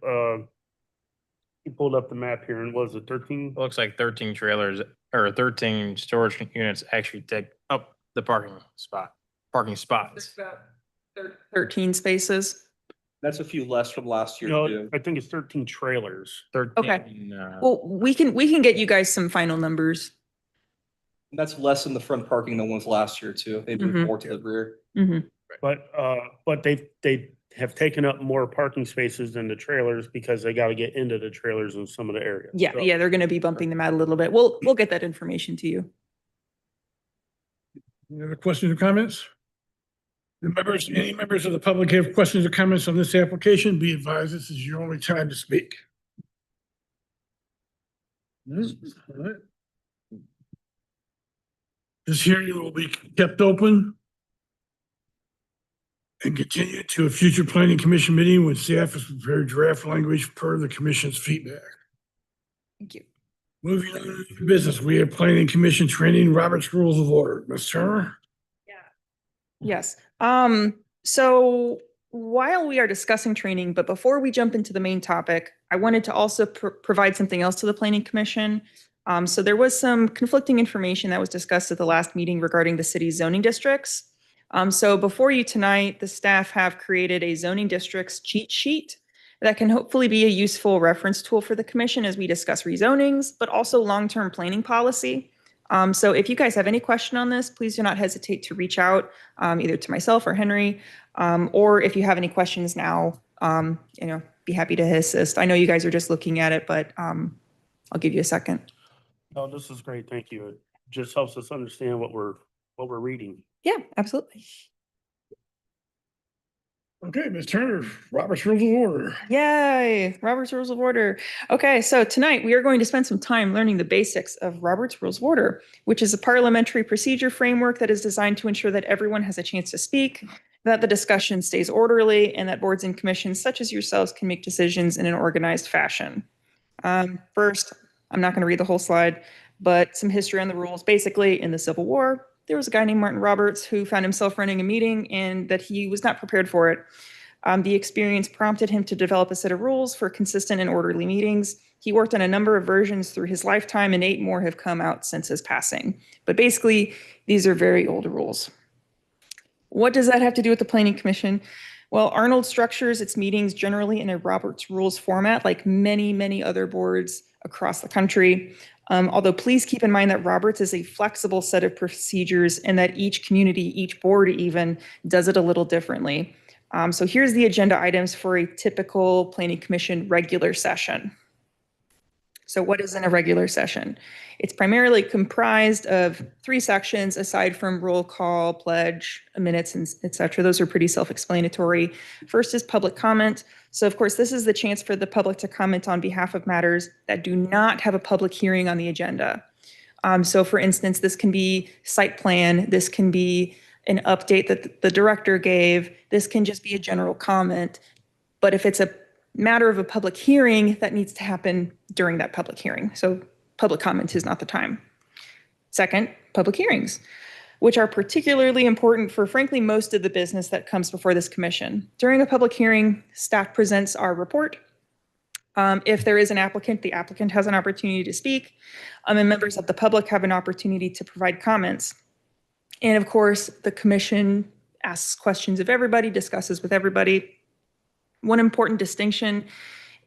he pulled up the map here and was it 13? It looks like 13 trailers or 13 storage units actually take up the parking spots. 13 spaces. That's a few less from last year No, too. I think it's 13 trailers. 13. Well, we can get you guys some final numbers. That's less in the front parking than was last year too. They moved Mhm. more to the rear. Mhm. But they have taken up more parking spaces than the trailers because they got to get into the trailers in some of the areas. Yeah, So- yeah, they're going to be bumping them out a little bit. We'll get that information to you. Any other questions or comments? Any members of the public have questions or comments on this application, be advised this is your only time to speak. All right. This hearing will be kept open and continue to a future planning commission meeting when staff has prepared draft language per the commission's feedback. Thank you. Moving on to new business, we have planning commission training, Robert's Rules of Order. Ms. Turner? Yes. So while we are discussing training, but before we jump into the main topic, I wanted to also provide something else to the Planning Commission. So there was some conflicting information that was discussed at the last meeting regarding the city's zoning districts. So before you tonight, the staff have created a zoning districts cheat sheet that can hopefully be a useful reference tool for the commission as we discuss rezonings, but also long-term planning policy. So if you guys have any question on this, please do not hesitate to reach out either to myself or Henry, or if you have any questions now, be happy to assist. I know you guys are just looking at it, but I'll give you a second. Oh, this is great. Thank you. It just helps us understand what we're reading. Yeah, absolutely. Okay, Ms. Turner, Robert's Rules of Order. Yay, Robert's Rules of Order. Okay, so tonight we are going to spend some time learning the basics of Robert's Rules of Order, which is a parliamentary procedure framework that is designed to ensure that everyone has a chance to speak, that the discussion stays orderly, and that boards and commissions such as yourselves can make decisions in an organized fashion. First, I'm not going to read the whole slide, but some history on the rules. Basically, in the Civil War, there was a guy named Martin Roberts who found himself running a meeting and that he was not prepared for it. The experience prompted him to develop a set of rules for consistent and orderly meetings. He worked on a number of versions through his lifetime, and 8 more have come out since his passing. But basically, these are very old rules. What does that have to do with the Planning Commission? Well, Arnold structures its meetings generally in a Robert's Rules format, like many, many other boards across the country. Although please keep in mind that Roberts is a flexible set of procedures and that each community, each board even, does it a little differently. So here's the agenda items for a typical Planning Commission regular session. So what is in a regular session? It's primarily comprised of 3 sections aside from roll call, pledge, minutes, and et cetera. Those are pretty self-explanatory. First is public comment. So of course, this is the chance for the public to comment on behalf of matters that do not have a public hearing on the agenda. So for instance, this can be site plan, this can be an update that the director gave, this can just be a general comment. But if it's a matter of a public hearing, that needs to happen during that public hearing. So public comment is not the time. Second, public hearings, which are particularly important for, frankly, most of the business that comes before this commission. During a public hearing, staff presents our report. If there is an applicant, the applicant has an opportunity to speak, and members of the public have an opportunity to provide comments. And of course, the commission asks questions of everybody, discusses with everybody. One important distinction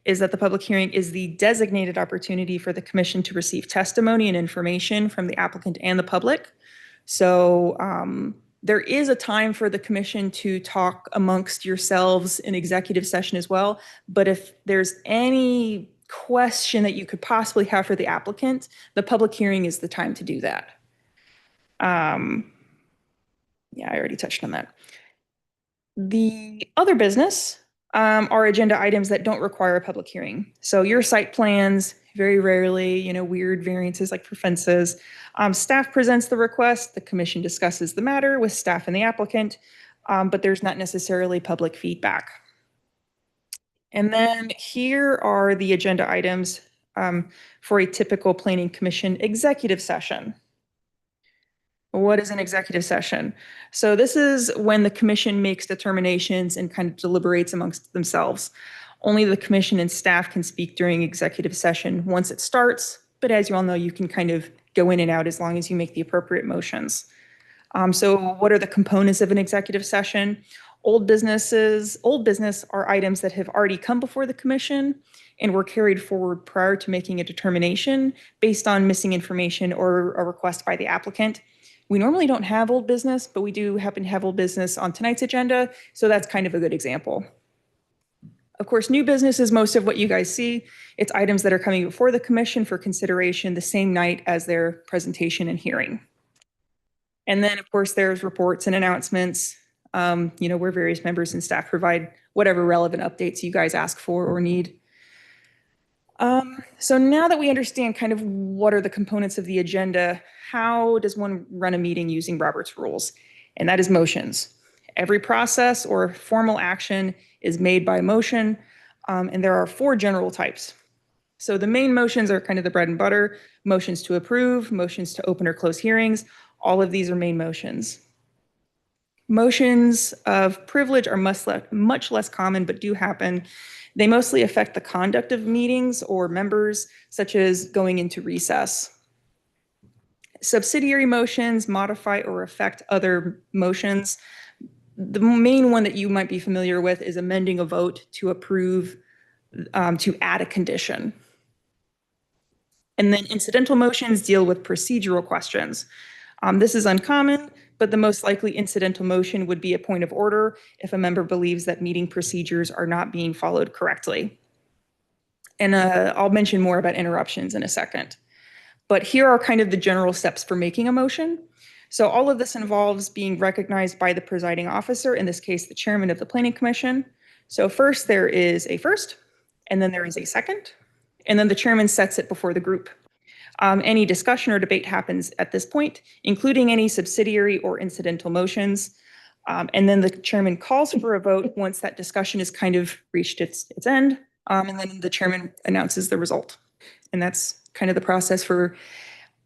is that the public hearing is the designated opportunity for the commission to receive testimony and information from the applicant and the public. So there is a time for the commission to talk amongst yourselves in executive session as well. But if there's any question that you could possibly have for the applicant, the public hearing is the time to do that. Yeah, I already touched on that. The other business are agenda items that don't require a public hearing. So your site plans, very rarely, weird variances like for fences. Staff presents the request, the commission discusses the matter with staff and the applicant, but there's not necessarily public feedback. And then here are the agenda items for a typical planning commission executive session. What is an executive session? So this is when the commission makes determinations and kind of deliberates amongst themselves. Only the commission and staff can speak during executive session once it starts, but as you all know, you can kind of go in and out as long as you make the appropriate motions. So what are the components of an executive session? Old business are items that have already come before the commission and were carried forward prior to making a determination based on missing information or a request by the applicant. We normally don't have old business, but we do happen to have old business on tonight's agenda, so that's kind of a good example. Of course, new business is most of what you guys see. It's items that are coming before the commission for consideration the same night as their presentation and hearing. And then, of course, there's reports and announcements, where various members and staff provide whatever relevant updates you guys ask for or need. So now that we understand kind of what are the components of the agenda, how does one run a meeting using Robert's Rules? And that is motions. Every process or formal action is made by motion, and there are 4 general types. So the main motions are kind of the bread and butter, motions to approve, motions to open or close hearings. All of these are main motions. Motions of privilege are much less common, but do happen. They mostly affect the conduct of meetings or members, such as going into recess. Subsidiary motions modify or affect other motions. The main one that you might be familiar with is amending a vote to approve, to add a condition. And then incidental motions deal with procedural questions. This is uncommon, but the most likely incidental motion would be a point of order if a member believes that meeting procedures are not being followed correctly. And I'll mention more about interruptions in a second. But here are kind of the general steps for making a motion. So all of this involves being recognized by the presiding officer, in this case, the chairman of the Planning Commission. So first there is a first, and then there is a second, and then the chairman sets it before the group. Any discussion or debate happens at this point, including any subsidiary or incidental motions. And then the chairman calls for a vote once that discussion has kind of reached its end. And then the chairman announces the result. And that's kind of the process for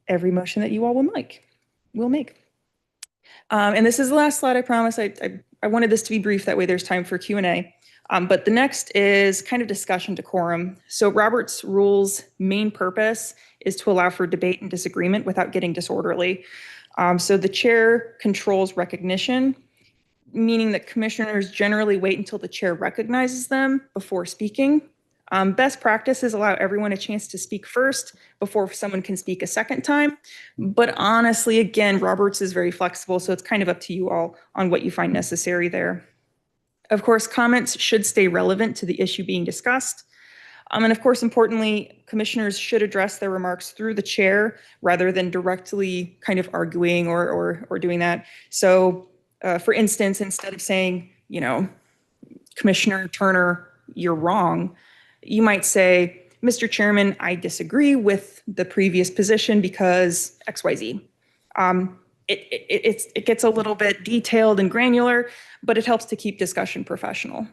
every motion that you all will make. And this is the last slide, I promise. I wanted this to be brief, that way there's time for Q&A. But the next is kind of discussion decorum. So Robert's Rules' main purpose is to allow for debate and disagreement without getting disorderly. So the chair controls recognition, meaning that commissioners generally wait until the chair recognizes them before speaking. Best practices allow everyone a chance to speak first before someone can speak a second time. But honestly, again, Roberts is very flexible, so it's kind of up to you all on what you find necessary there. Of course, comments should stay relevant to the issue being discussed. And of course, importantly, commissioners should address their remarks through the chair rather than directly kind of arguing or doing that. So for instance, instead of saying, you know, Commissioner Turner, you're wrong, you might say, Mr. Chairman, I disagree with the previous position because XYZ. It gets a little bit detailed and granular, but it helps to keep discussion professional.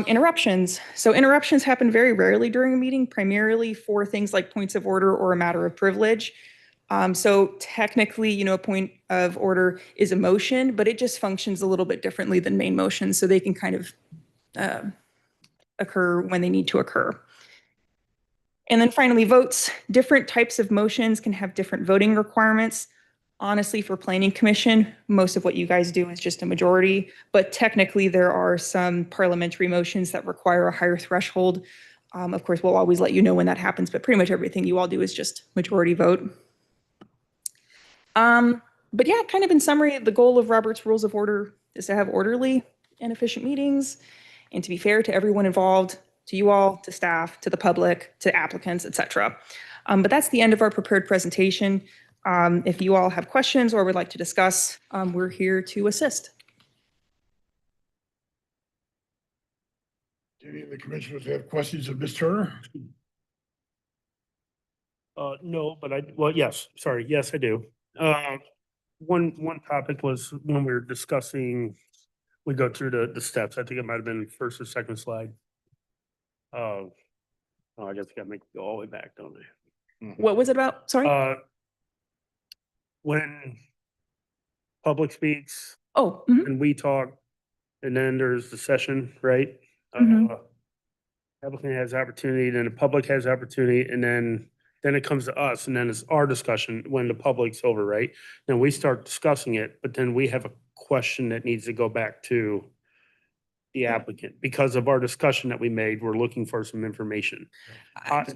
Interruptions. So interruptions happen very rarely during a meeting, primarily for things like points of order or a matter of privilege. So technically, you know, a point of order is a motion, but it just functions a little bit differently than main motions, so they can kind of occur when they need to occur. And then finally, votes. Different types of motions can have different voting requirements. Honestly, for Planning Commission, most of what you guys do is just a majority, but technically there are some parliamentary motions that require a higher threshold. Of course, we'll always let you know when that happens, but pretty much everything you all do is just majority vote. But yeah, kind of in summary, the goal of Robert's Rules of Order is to have orderly and efficient meetings and to be fair to everyone involved, to you all, to staff, to the public, to applicants, etc. But that's the end of our prepared presentation. If you all have questions or would like to discuss, we're here to assist. Do any of the commissioners have questions of Ms. Turner? No, but well, yes, sorry. Yes, I do. One topic was when we were discussing, we go through the steps. I think it might have been first or second slide. Oh, I guess I gotta make it go all the way back, don't I? What was it about? Sorry. When public speaks Oh, mhm. and we talk, and then there's the session, right? Mhm. Applicant has opportunity, then the public has opportunity, and then it comes to us, and then it's our discussion when the public's over, right? Then we start discussing it, but then we have a question that needs to go back to the applicant. Because of our discussion that we made, we're looking for some information. But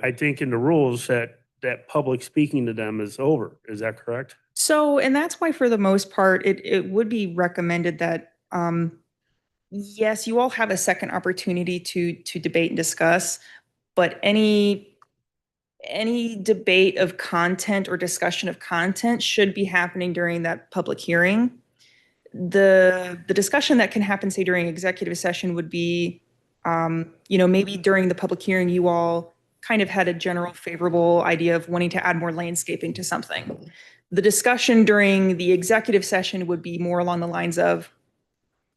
I think in the rules that public speaking to them is over. Is that correct? So, and that's why for the most part, it would be recommended that, yes, you all have a second opportunity to debate and discuss, but any debate of content or discussion of content should be happening during that public hearing. The discussion that can happen, say, during executive session would be, you know, maybe during the public hearing, you all kind of had a general favorable idea of wanting to add more landscaping to something. The discussion during the executive session would be more along the lines of,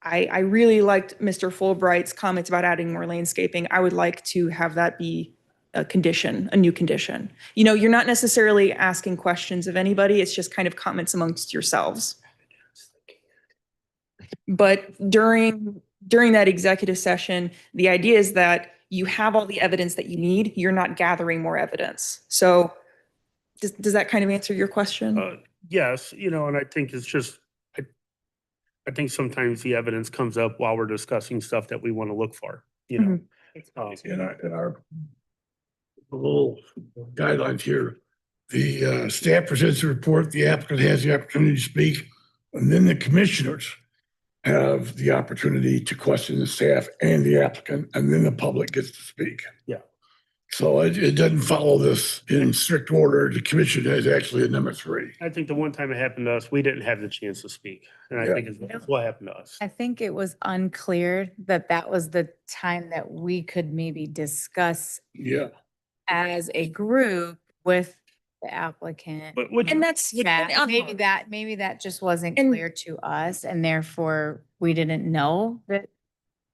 I really liked Mr. Fulbright's comments about adding more landscaping. I would like to have that be a condition, a new condition. You know, you're not necessarily asking questions of anybody. It's just kind of comments amongst yourselves. But during that executive session, the idea is that you have all the evidence that you need. You're not gathering more evidence. So does that kind of answer your question? Yes, you know, and I think it's just, I think sometimes the evidence comes up while we're discussing stuff that we want to look for, you know. In our little guidelines here, the staff presents a report, the applicant has the opportunity to speak, and then the commissioners have the opportunity to question the staff and the applicant, and then the public gets to speak. Yeah. So it doesn't follow this in strict order. The commission is actually at number 3. I think the one time it happened to us, we didn't have the chance to speak. And I Yeah. think it's what happened to us. I think it was unclear that that was the time that we could maybe discuss Yeah. as a group with the applicant. But would, And that's Yeah, and maybe that just wasn't And- clear to us, and therefore we didn't know that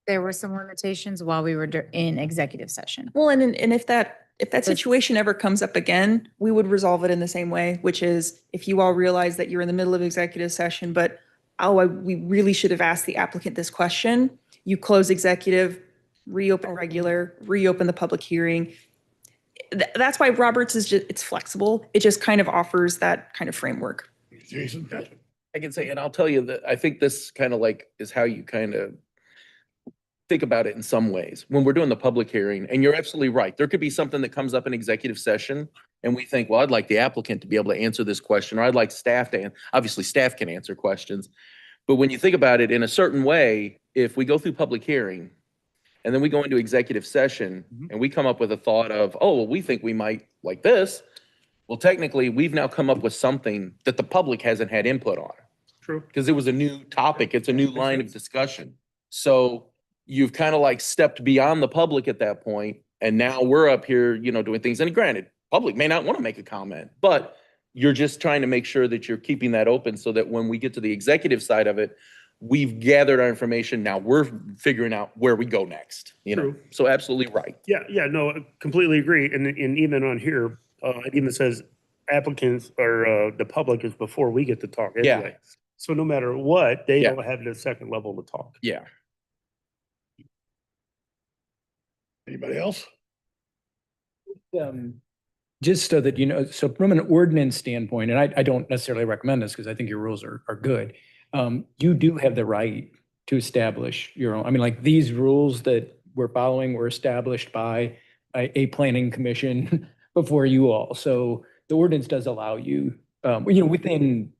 there were some limitations while we were in executive session. Well, and if that situation ever comes up again, we would resolve it in the same way, which is if you all realize that you're in the middle of executive session, but we really should have asked the applicant this question, you close executive, reopen regular, reopen the public hearing. That's why Roberts is just, it's flexible. It just kind of offers that kind of framework. Jason? I can say, and I'll tell you that I think this kind of like is how you kind of think about it in some ways when we're doing the public hearing. And you're absolutely right. There could be something that comes up in executive session and we think, well, I'd like the applicant to be able to answer this question, or I'd like staff to, obviously staff can answer questions. But when you think about it in a certain way, if we go through public hearing and then we go into executive session and we come up with a thought of, oh, well, we think we might like this. Well, technically, we've now come up with something that the public hasn't had input on. true. Because it was a new topic. It's a new line of discussion. So you've kind of like stepped beyond the public at that point, and now we're up here, you know, doing things. And granted, public may not want to make a comment, but you're just trying to make sure that you're keeping that open so that when we get to the executive side of it, we've gathered our information. Now we're figuring out where we go next, you know? True. So absolutely right. Yeah, no, I completely agree. And even on here, it even says applicants or the public is before we get to talk Yeah. anyway. So no matter what, they Yeah. don't have the second level to talk. Yeah. Anybody else? Just so that you know, so from an ordinance standpoint, and I don't necessarily recommend this because I think your rules are good. You do have the right to establish your own, I mean, like these rules that we're following were established by a planning commission before you all. So the ordinance does allow you, within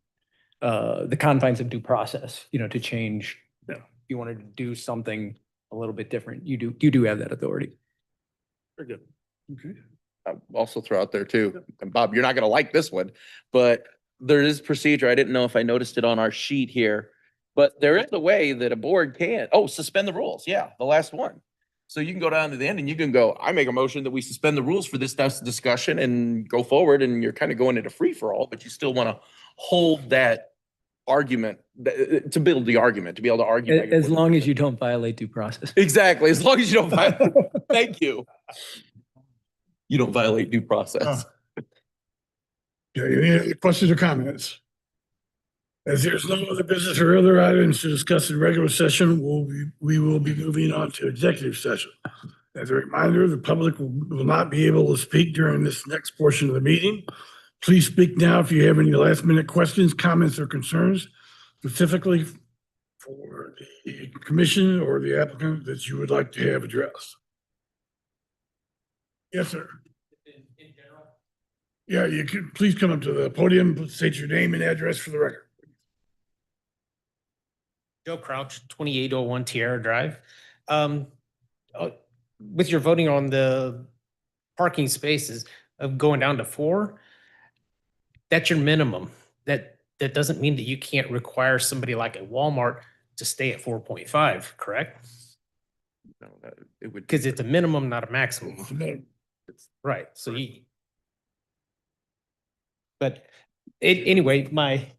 the confines of due process, to change. Yeah. If you wanted to do something a little bit different, you do have that authority. Very good. Okay. I'll also throw out there too, and Bob, you're not gonna like this one, but there is procedure. I didn't know if I noticed it on our sheet here, but there is a way that a board can, suspend the rules. Yeah, the last one. So you can go down to the end and you can go, I make a motion that we suspend the rules for this discussion and go forward, and you're kind of going into free for all, but you still want to hold that argument to build the argument, to be able to argue. back and As forth. long as you don't violate due process. Exactly, as long as you don't violate, thank you. You don't violate due process. Okay, any other questions or comments? As there's no other business or other items to discuss in regular session, we will be moving on to executive session. As a reminder, the public will not be able to speak during this next portion of the meeting. Please speak now if you have any last minute questions, comments, or concerns, specifically for the commission or the applicant that you would like to have addressed. Yes, sir. In general? Yeah, you can, please come up to the podium, state your name and address for the record. Joe Crouch, 2801 Tierra Drive. With your voting on the parking spaces of going down to 4, that's your minimum. That doesn't mean that you can't require somebody like a Walmart to stay at 4.5, correct? No, it would. Because it's a minimum, not a maximum. Right, so but anyway,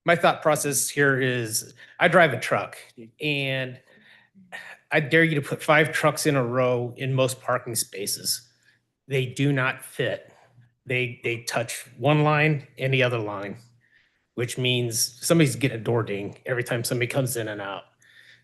my thought process here is I drive a truck and I dare you to put 5 trucks in a row in most parking spaces. They do not fit. They touch one line and the other line, which means somebody's getting a door ding every time somebody comes in and out.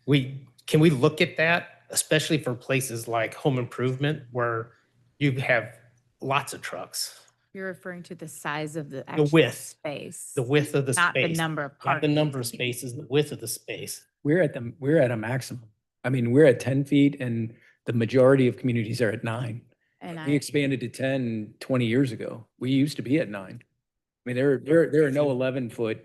Can we look at that, especially for places like home improvement where you have lots of trucks? You're referring to the size of the The actual width, space. the width of the Not the space. number of Not the parking number of spaces. spaces, the width of the space. We're at a maximum. I mean, we're at 10 feet and the majority of communities are at 9. And We expanded to 10, 20 years ago. We used to be at 9. I mean, there are no 11-foot,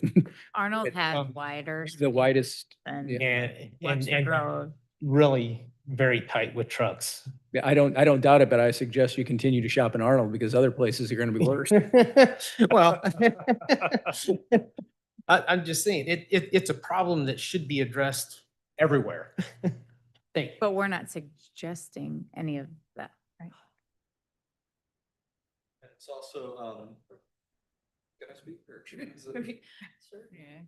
Arnold It- had wider. the widest. And yeah. And Webster Road. really very tight with trucks. Yeah, I don't doubt it, but I suggest you continue to shop in Arnold because other places are going to be worse. Well, I'm just saying, it's a problem that should be addressed everywhere. Thank you. But we're not suggesting any of that, right? It's also, can I speak? Or Yeah.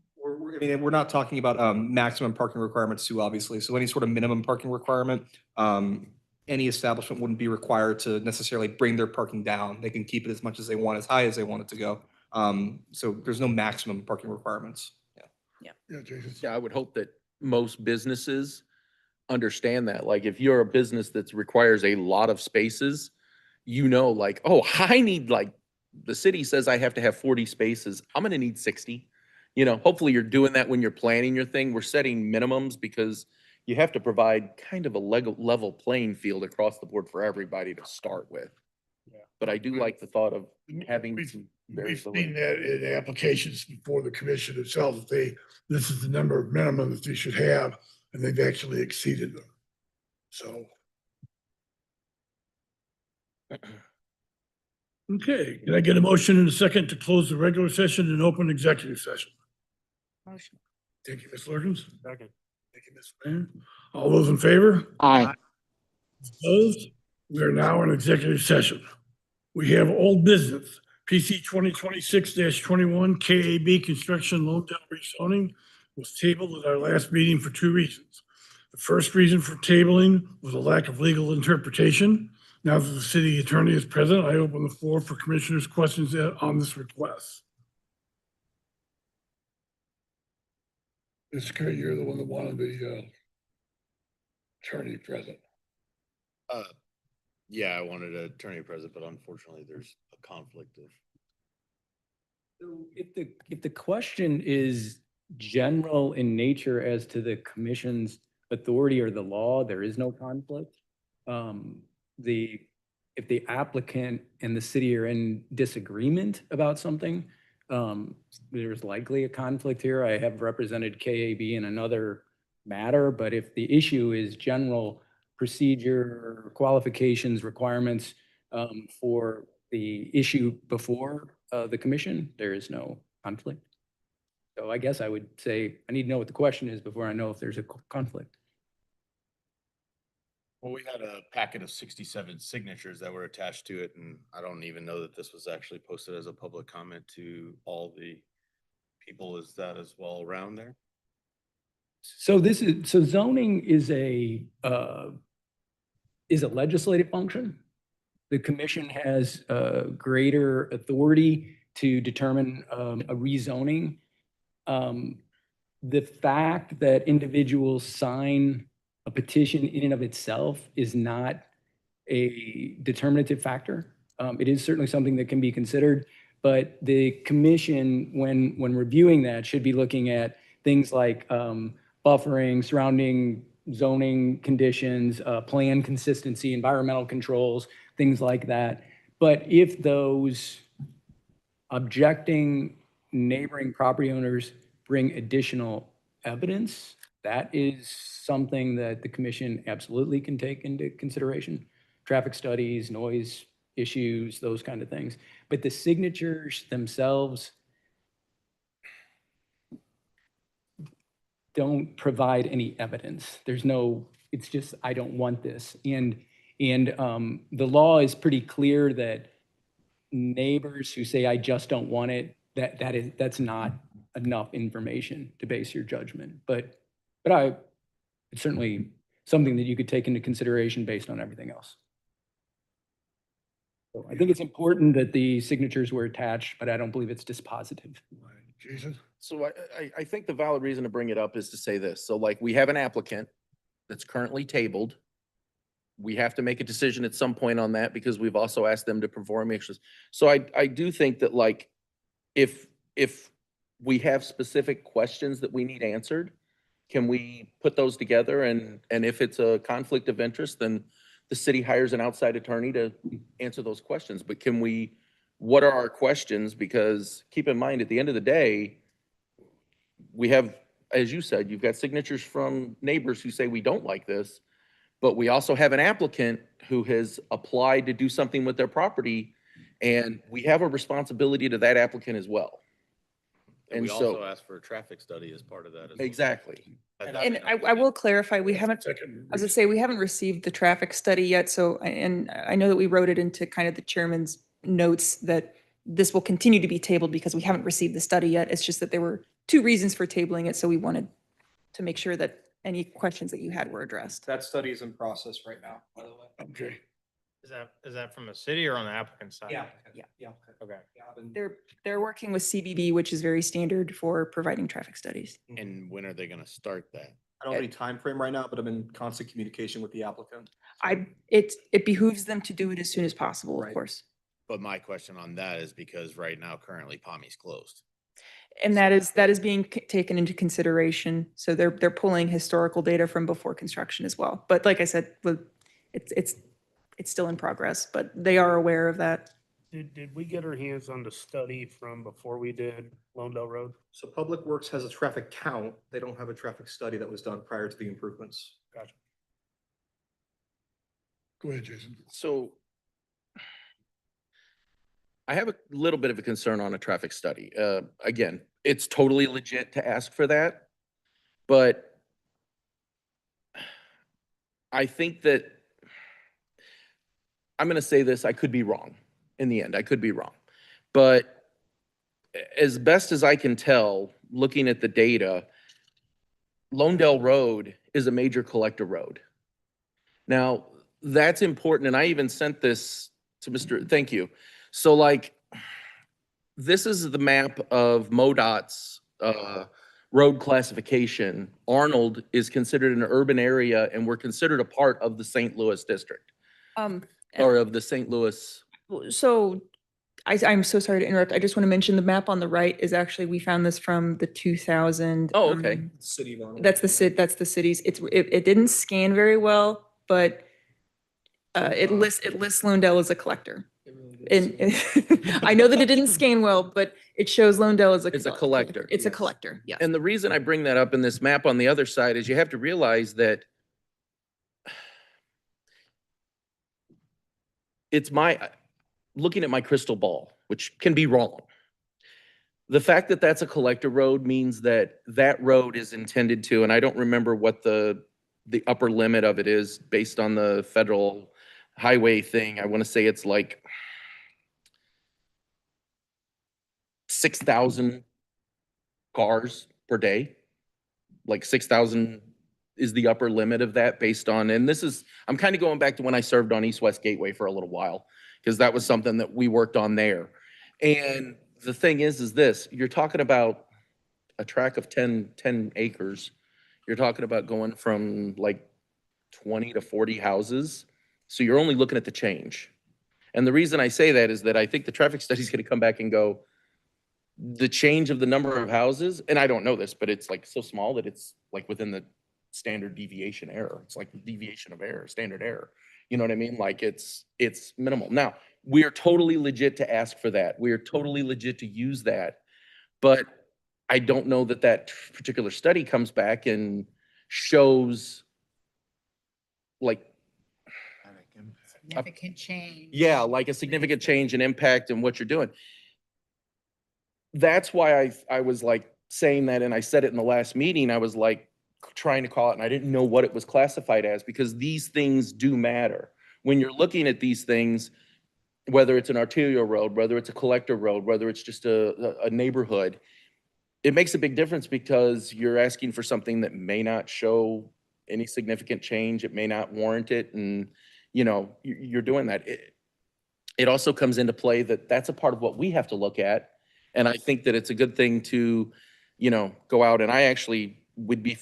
I mean, we're not talking about maximum parking requirements too, obviously. So any sort of minimum parking requirement, any establishment wouldn't be required to necessarily bring their parking down. They can keep it as much as they want, as high as they want it to go. So there's no maximum parking requirements. Yeah. Yeah, Jason. Yeah, I would hope that most businesses understand that. Like if you're a business that requires a lot of spaces, you know, like, oh, I need like, the city says I have to have 40 spaces. I'm gonna need 60. You know, hopefully you're doing that when you're planning your thing. We're setting minimums because you have to provide kind of a level playing field across the board for everybody to start with. Yeah. But I do like the thought of having We've- some We've seen variability. that in applications before the commission itself, this is the number of minimum that they should have, and they've actually exceeded them. So. Okay, can I get a motion in a second to close the regular session and open executive session? Motion. Thank you, Ms. Lurkins. Second. Thank you, Ms. Mann. All those in favor? Aye. Opposed? We are now in executive session. We have old business, PC 2026-21 KAB Construction Lodell Rezoning was tabled at our last meeting for 2 reasons. The first reason for tabling was a lack of legal interpretation. Now that the city attorney is present, I open the floor for commissioners' questions on this request. Mr. Curry, you're the one that wanted the attorney present. Yeah, I wanted an attorney present, but unfortunately there's a conflict of. So if the question is general in nature as to the commission's authority or the law, there is no conflict. If the applicant and the city are in disagreement about something, there's likely a conflict here. I have represented KAB in another matter, but if the issue is general procedure, qualifications, requirements for the issue before the commission, there is no conflict. So I guess I would say I need to know what the question is before I know if there's a conflict. Well, we had a packet of 67 signatures that were attached to it, and I don't even know that this was actually posted as a public comment to all the people. Is that as well around there? So zoning is a legislative function. The commission has greater authority to determine a rezoning. The fact that individuals sign a petition in and of itself is not a determinative factor. It is certainly something that can be considered, but the commission, when reviewing that, should be looking at things like buffering, surrounding zoning conditions, plan consistency, environmental controls, things like that. But if those objecting neighboring property owners bring additional evidence, that is something that the commission absolutely can take into consideration. Traffic studies, noise issues, those kind of things. But the signatures themselves don't provide any evidence. There's no, it's just, I don't want this. And the law is pretty clear that neighbors who say, I just don't want it, that's not enough information to base your judgment. But it's certainly something that you could take into consideration based on everything else. So I think it's important that the signatures were attached, but I don't believe it's dispositive. Jason? So I think the valid reason to bring it up is to say this. So like we have an applicant that's currently tabled. We have to make a decision at some point on that because we've also asked them to perform extras. So I do think that like if we have specific questions that we need answered, can we put those together? And if it's a conflict of interest, then the city hires an outside attorney to answer those questions. But what are our questions? Because keep in mind, at the end of the day, we have, as you said, you've got signatures from neighbors who say we don't like this, but we also have an applicant who has applied to do something with their property, and we have a responsibility to that applicant as well. And And we also so, asked for a traffic study as part of that as well. exactly. And I will clarify, we haven't, Second. as I say, we haven't received the traffic study yet, so, and I know that we wrote it into kind of the chairman's notes that this will continue to be tabled because we haven't received the study yet. It's just that there were 2 reasons for tabling it, so we wanted to make sure that any questions that you had were addressed. That study is in process right now, by the way. Okay. Is that from the city or on the applicant side? Yeah. Okay. They're working with CBB, which is very standard for providing traffic studies. And when are they gonna start that? I don't have any time frame right now, but I'm in constant communication with the applicant. It behooves them to do it as soon as possible, of Right. course. But my question on that is because right now, currently Palmy's closed. And that is being taken into consideration. So they're pulling historical data from before construction as well. But like I said, it's still in progress, but they are aware of that. Did we get our hands on the study from before we did Londell Road? So Public Works has a traffic count. They don't have a traffic study that was done prior to the improvements. Gotcha. Go ahead, Jason. So I have a little bit of a concern on a traffic study. Again, it's totally legit to ask for that, but I think that I'm going to say this, I could be wrong in the end. I could be wrong. But as best as I can tell, looking at the data, Londell Road is a major collector road. Now, that's important, and I even sent this to Mr., thank you. So like, this is the map of MoDOT's road classification. Arnold is considered an urban area, and we're considered a part of the St. Louis district, or of the St. Louis. So I'm so sorry to interrupt. I just want to mention the map on the right is actually, we found this from the 2000. Oh, okay. City of Arnold. That's the cities. It didn't scan very well, but it lists Londell as a collector. And I know that it didn't scan well, but it shows Londell as It's a collector. It's a collector, yes. And the reason I bring that up in this map on the other side is you have to realize that it's looking at my crystal ball, which can be wrong. The fact that that's a collector road means that that road is intended to, and I don't remember what the upper limit of it is based on the federal highway thing. I want to say it's like 6,000 cars per day. Like 6,000 is the upper limit of that based on, and I'm kind of going back to when I served on East-West Gateway for a little while, because that was something that we worked on there. And the thing is this, you're talking about a tract of 10 acres. You're talking about going from like 20 to 40 houses. So you're only looking at the change. And the reason I say that is that I think the traffic study is going to come back and go, the change of the number of houses, and I don't know this, but it's like so small that it's like within the standard deviation error. It's like deviation of error, standard error. You know what I mean? Like it's minimal. Now, we are totally legit to ask for that. We are totally legit to use that. But I don't know that that particular study comes back and shows like Significant change. yeah, like a significant change in impact in what you're doing. That's why I was like saying that, and I said it in the last meeting, I was like trying to call it, and I didn't know what it was classified as, because these things do matter. When you're looking at these things, whether it's an arterial road, whether it's a collector road, whether it's just a neighborhood, it makes a big difference because you're asking for something that may not show any significant change. It may not warrant it. And, you know, you're doing that. It also comes into play that that's a part of what we have to look at. And I think that it's a good thing to, you know, go out, and I actually would be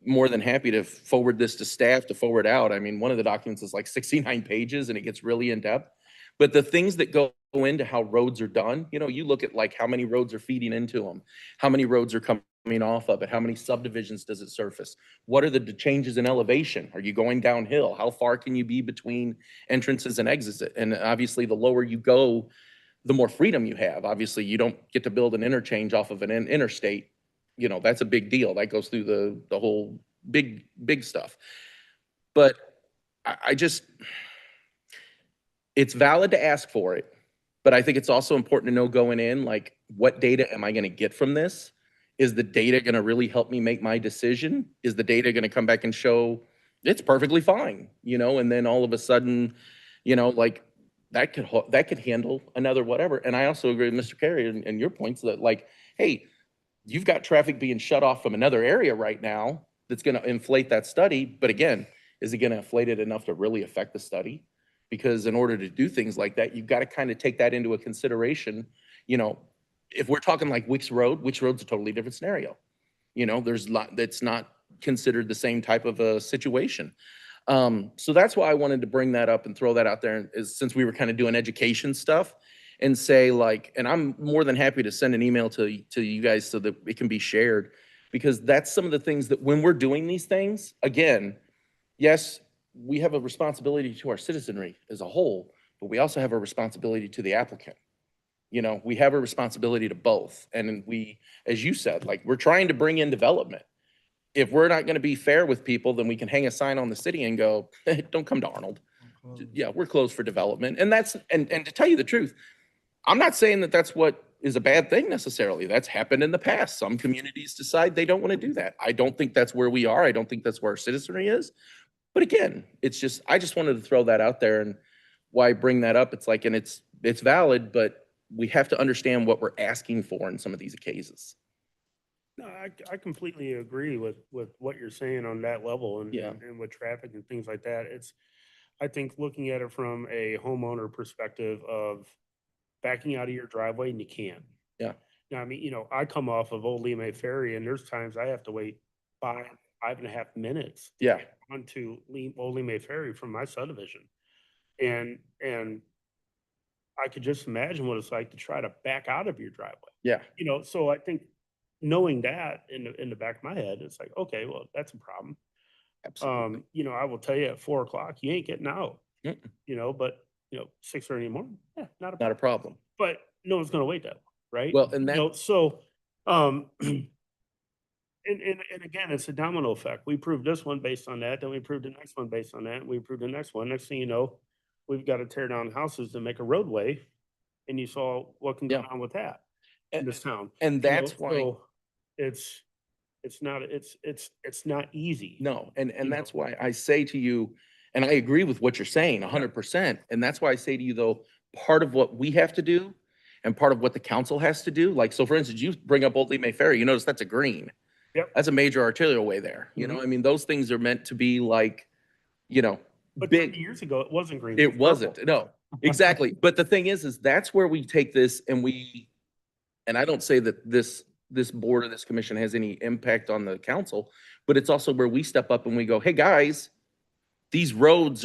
more than happy to forward this to staff to forward out. I mean, one of the documents is like 69 pages and it gets really in depth. But the things that go into how roads are done, you know, you look at like how many roads are feeding into them, how many roads are coming off of it, how many subdivisions does it surface? What are the changes in elevation? Are you going downhill? How far can you be between entrances and exits? And obviously the lower you go, the more freedom you have. Obviously you don't get to build an interchange off of an interstate. You know, that's a big deal. That goes through the whole big stuff. But I just, it's valid to ask for it, but I think it's also important to know going in, like, what data am I going to get from this? Is the data going to really help me make my decision? Is the data going to come back and show it's perfectly fine, you know? And then all of a sudden, you know, like that could handle another whatever. And I also agree with Mr. Carey and your points that, like, hey, you've got traffic being shut off from another area right now that's going to inflate that study. But again, is it going to inflate it enough to really affect the study? Because in order to do things like that, you've got to kind of take that into a consideration. You know, if we're talking like Wicks Road's a totally different scenario. You know, there's a lot that's not considered the same type of a situation. So that's why I wanted to bring that up and throw that out there, is since we were kind of doing education stuff, and say like, and I'm more than happy to send an email to you guys so that it can be shared, because that's some of the things that when we're doing these things, again, yes, we have a responsibility to our citizenry as a whole, but we also have a responsibility to the applicant. You know, we have a responsibility to both. And we, as you said, like, we're trying to bring in development. If we're not going to be fair with people, then we can hang a sign on the city and go, hey, don't come to Arnold. Yeah, we're closed for development. And that's, and to tell you the truth, I'm not saying that that's what is a bad thing necessarily. That's happened in the past. Some communities decide they don't want to do that. I don't think that's where we are. I don't think that's where our citizenry is. But again, it's just, I just wanted to throw that out there, and why I bring that up. It's like, and it's valid, but we have to understand what we're asking for in some of these cases. No, I completely agree with what you're saying on that level, and, Yeah. and with traffic and things like that. It's, I think looking at it from a homeowner perspective of backing out of your driveway and you can't. Yeah. Now, I mean, you know, I come off of Old Lima Ferry, and there's times I have to wait 5.5 minutes Yeah. onto Old Lima Ferry from my subdivision. And I could just imagine what it's like to try to back out of your driveway. Yeah. You know, so I think knowing that in the back of my head, it's like, okay, well, that's a problem. Absolutely. You know, I will tell you at 4 o'clock, you ain't getting out, Mm-mm. you know, but, you know, 6:30 in the morning, yeah, not a Not a problem. but no one's gonna wait that long, right? Well, and that, You know, so, and again, it's a domino effect. We proved this one based on that, then we proved the next one based on that, and we proved the next one. Next thing you know, we've got to tear down houses to make a roadway, and you saw what can go Yeah. on with that in and, this town. and You know, that's why, so it's not easy. no, and you that's know. why I say to you, and I agree with what you're saying 100%. And that's why I say to you, though, part of what we have to do and part of what the council has to do, like, so for instance, you bring up Old Lima Ferry, you notice that's a green. Yep. That's a major arterial way there. You know, I mean, those things are meant to be like, you know, But big. 30 years ago, it wasn't green. It was purple. wasn't, no, exactly. But the thing is that's where we take this and I don't say that this board or this commission has any impact on the council, but it's also where we step up and we go, hey, guys, these roads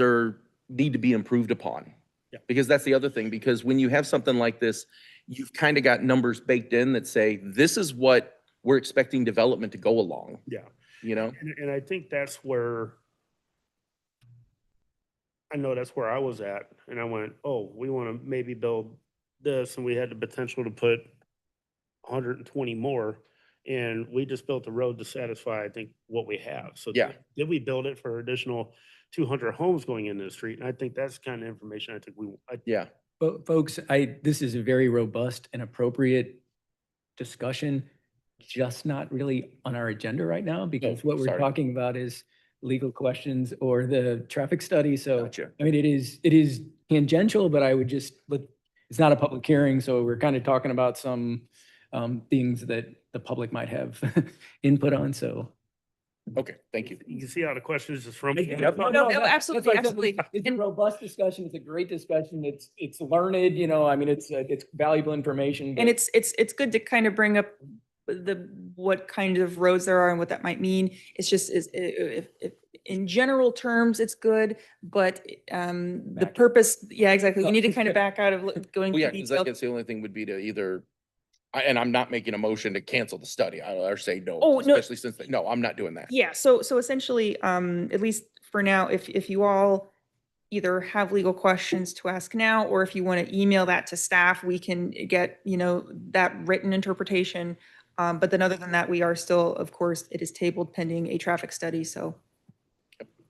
need to be improved upon. Yeah. Because that's the other thing, because when you have something like this, you've kind of got numbers baked in that say, this is what we're expecting development to go along, Yeah. you know? And I think that's where, I know that's where I was at. And I went, oh, we want to maybe build this. And we had the potential to put 120 more. And we just built the road to satisfy, I think, what we have. So Yeah. did we build it for additional 200 homes going into the street? And I think that's the kind of information I think Yeah. But folks, this is a very robust and appropriate discussion, just not really on our agenda right now, because what we're sorry. talking about is legal questions or the traffic study. So, Gotcha. I mean, it is tangential, but I would just, it's not a public hearing, so we're kind of talking about some things that the public might have input on, so. Okay, thank you. You can see how the question is just from. No, absolutely, absolutely. It's a And- robust discussion. It's a great discussion. It's learned, you know, I mean, it's valuable information. And but- it's good to kind of bring up what kind of roads there are and what that might mean. It's just if in general terms, it's good, but the Back. purpose, yeah, exactly. We need to kind of back out of going Well, yeah, to because detail. I guess the only thing would be to either, and I'm not making a motion to cancel the study, or say no, Oh, no. especially since, no, I'm not doing that. Yeah, so essentially, at least for now, if you all either have legal questions to ask now, or if you want to email that to staff, we can get, that written interpretation. But then other than that, we are still, of course, it is tabled pending a traffic study, so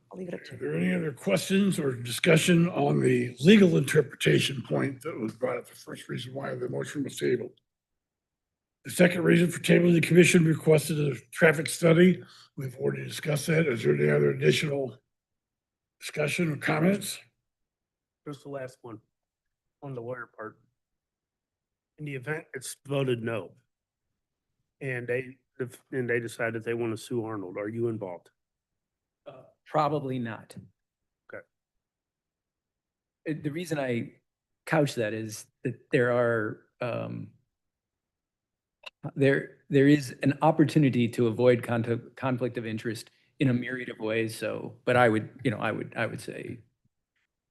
I'll leave it up to Are you. there any other questions or discussion on the legal interpretation point that was brought up, the first reason why the motion was tabled? The second reason for tabling, the commission requested a traffic study. We've already discussed that. Is there any other additional discussion or comments? Just the last one on the lawyer part. In the event it's voted no. And they decided they want to sue Arnold. Are you involved? Probably not. Okay. The reason I couch that is that there are, there is an opportunity to avoid conflict of interest in a myriad of ways. So, but I would say,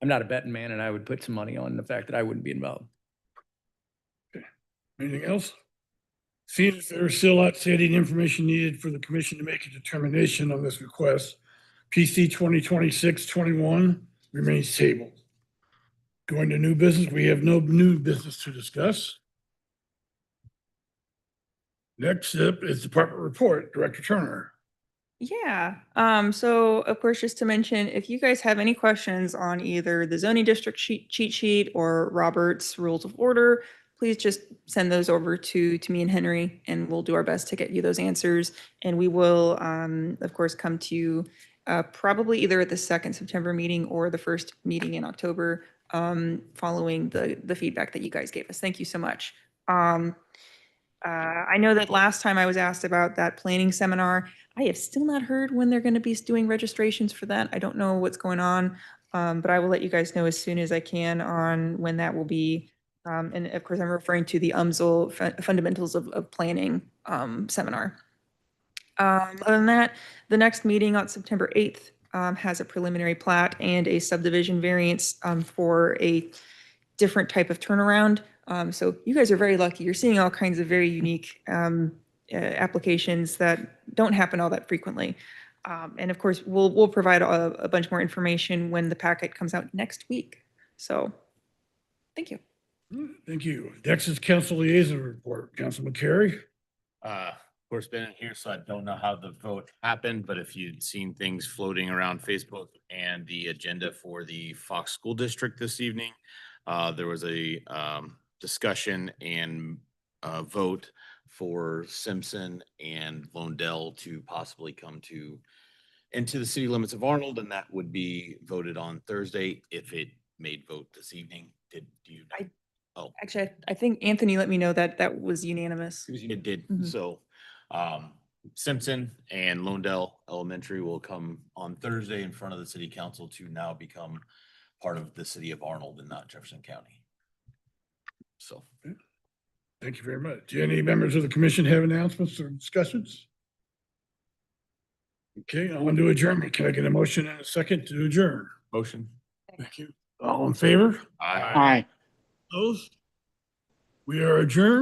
I'm not a betting man, and I would put some money on the fact that I wouldn't be involved. Anything else? Seeing if there is still outstanding information needed for the commission to make a determination on this request, PC 2026-21 remains tabled. Going to new business, we have no new business to discuss. Next up is department report, Director Turner. Yeah, so of course, just to mention, if you guys have any questions on either the zoning district cheat sheet or Robert's Rules of Order, please just send those over to me and Henry, and we'll do our best to get you those answers. And we will, of course, come to you probably either at the second September meeting or the first meeting in October, following the feedback that you guys gave us. Thank you so much. I know that last time I was asked about that planning seminar. I have still not heard when they're going to be doing registrations for that. I don't know what's going on, but I will let you guys know as soon as I can on when that will be. And of course, I'm referring to the UMSL Fundamentals of Planning seminar. Other than that, the next meeting on September 8th has a preliminary plat and a subdivision variance for a different type of turnaround. So you guys are very lucky. You're seeing all kinds of very unique applications that don't happen all that frequently. And of course, we'll provide a bunch more information when the packet comes out next week. So, thank you. Thank you. Next is council liaison report. Councilman Carey. Of course, been in here, so I don't know how the vote happened, but if you'd seen things floating around Facebook and the agenda for the Fox School District this evening, there was a discussion and vote for Simpson and Londell to possibly come into the city limits of Arnold, and that would be voted on Thursday if it made vote this evening. Did you? Actually, I think Anthony let me know that that was unanimous. It did. Mhm. So, Simpson and Londell Elementary will come on Thursday in front of the city council to now become part of the city of Arnold and not Jefferson County. So. Thank you very much. Do any members of the commission have announcements or discussions? Okay, I want to adjourn. Can I get a motion and a second to adjourn? Motion. Thank you. All in favor? Aye. Opposed? We are adjourned.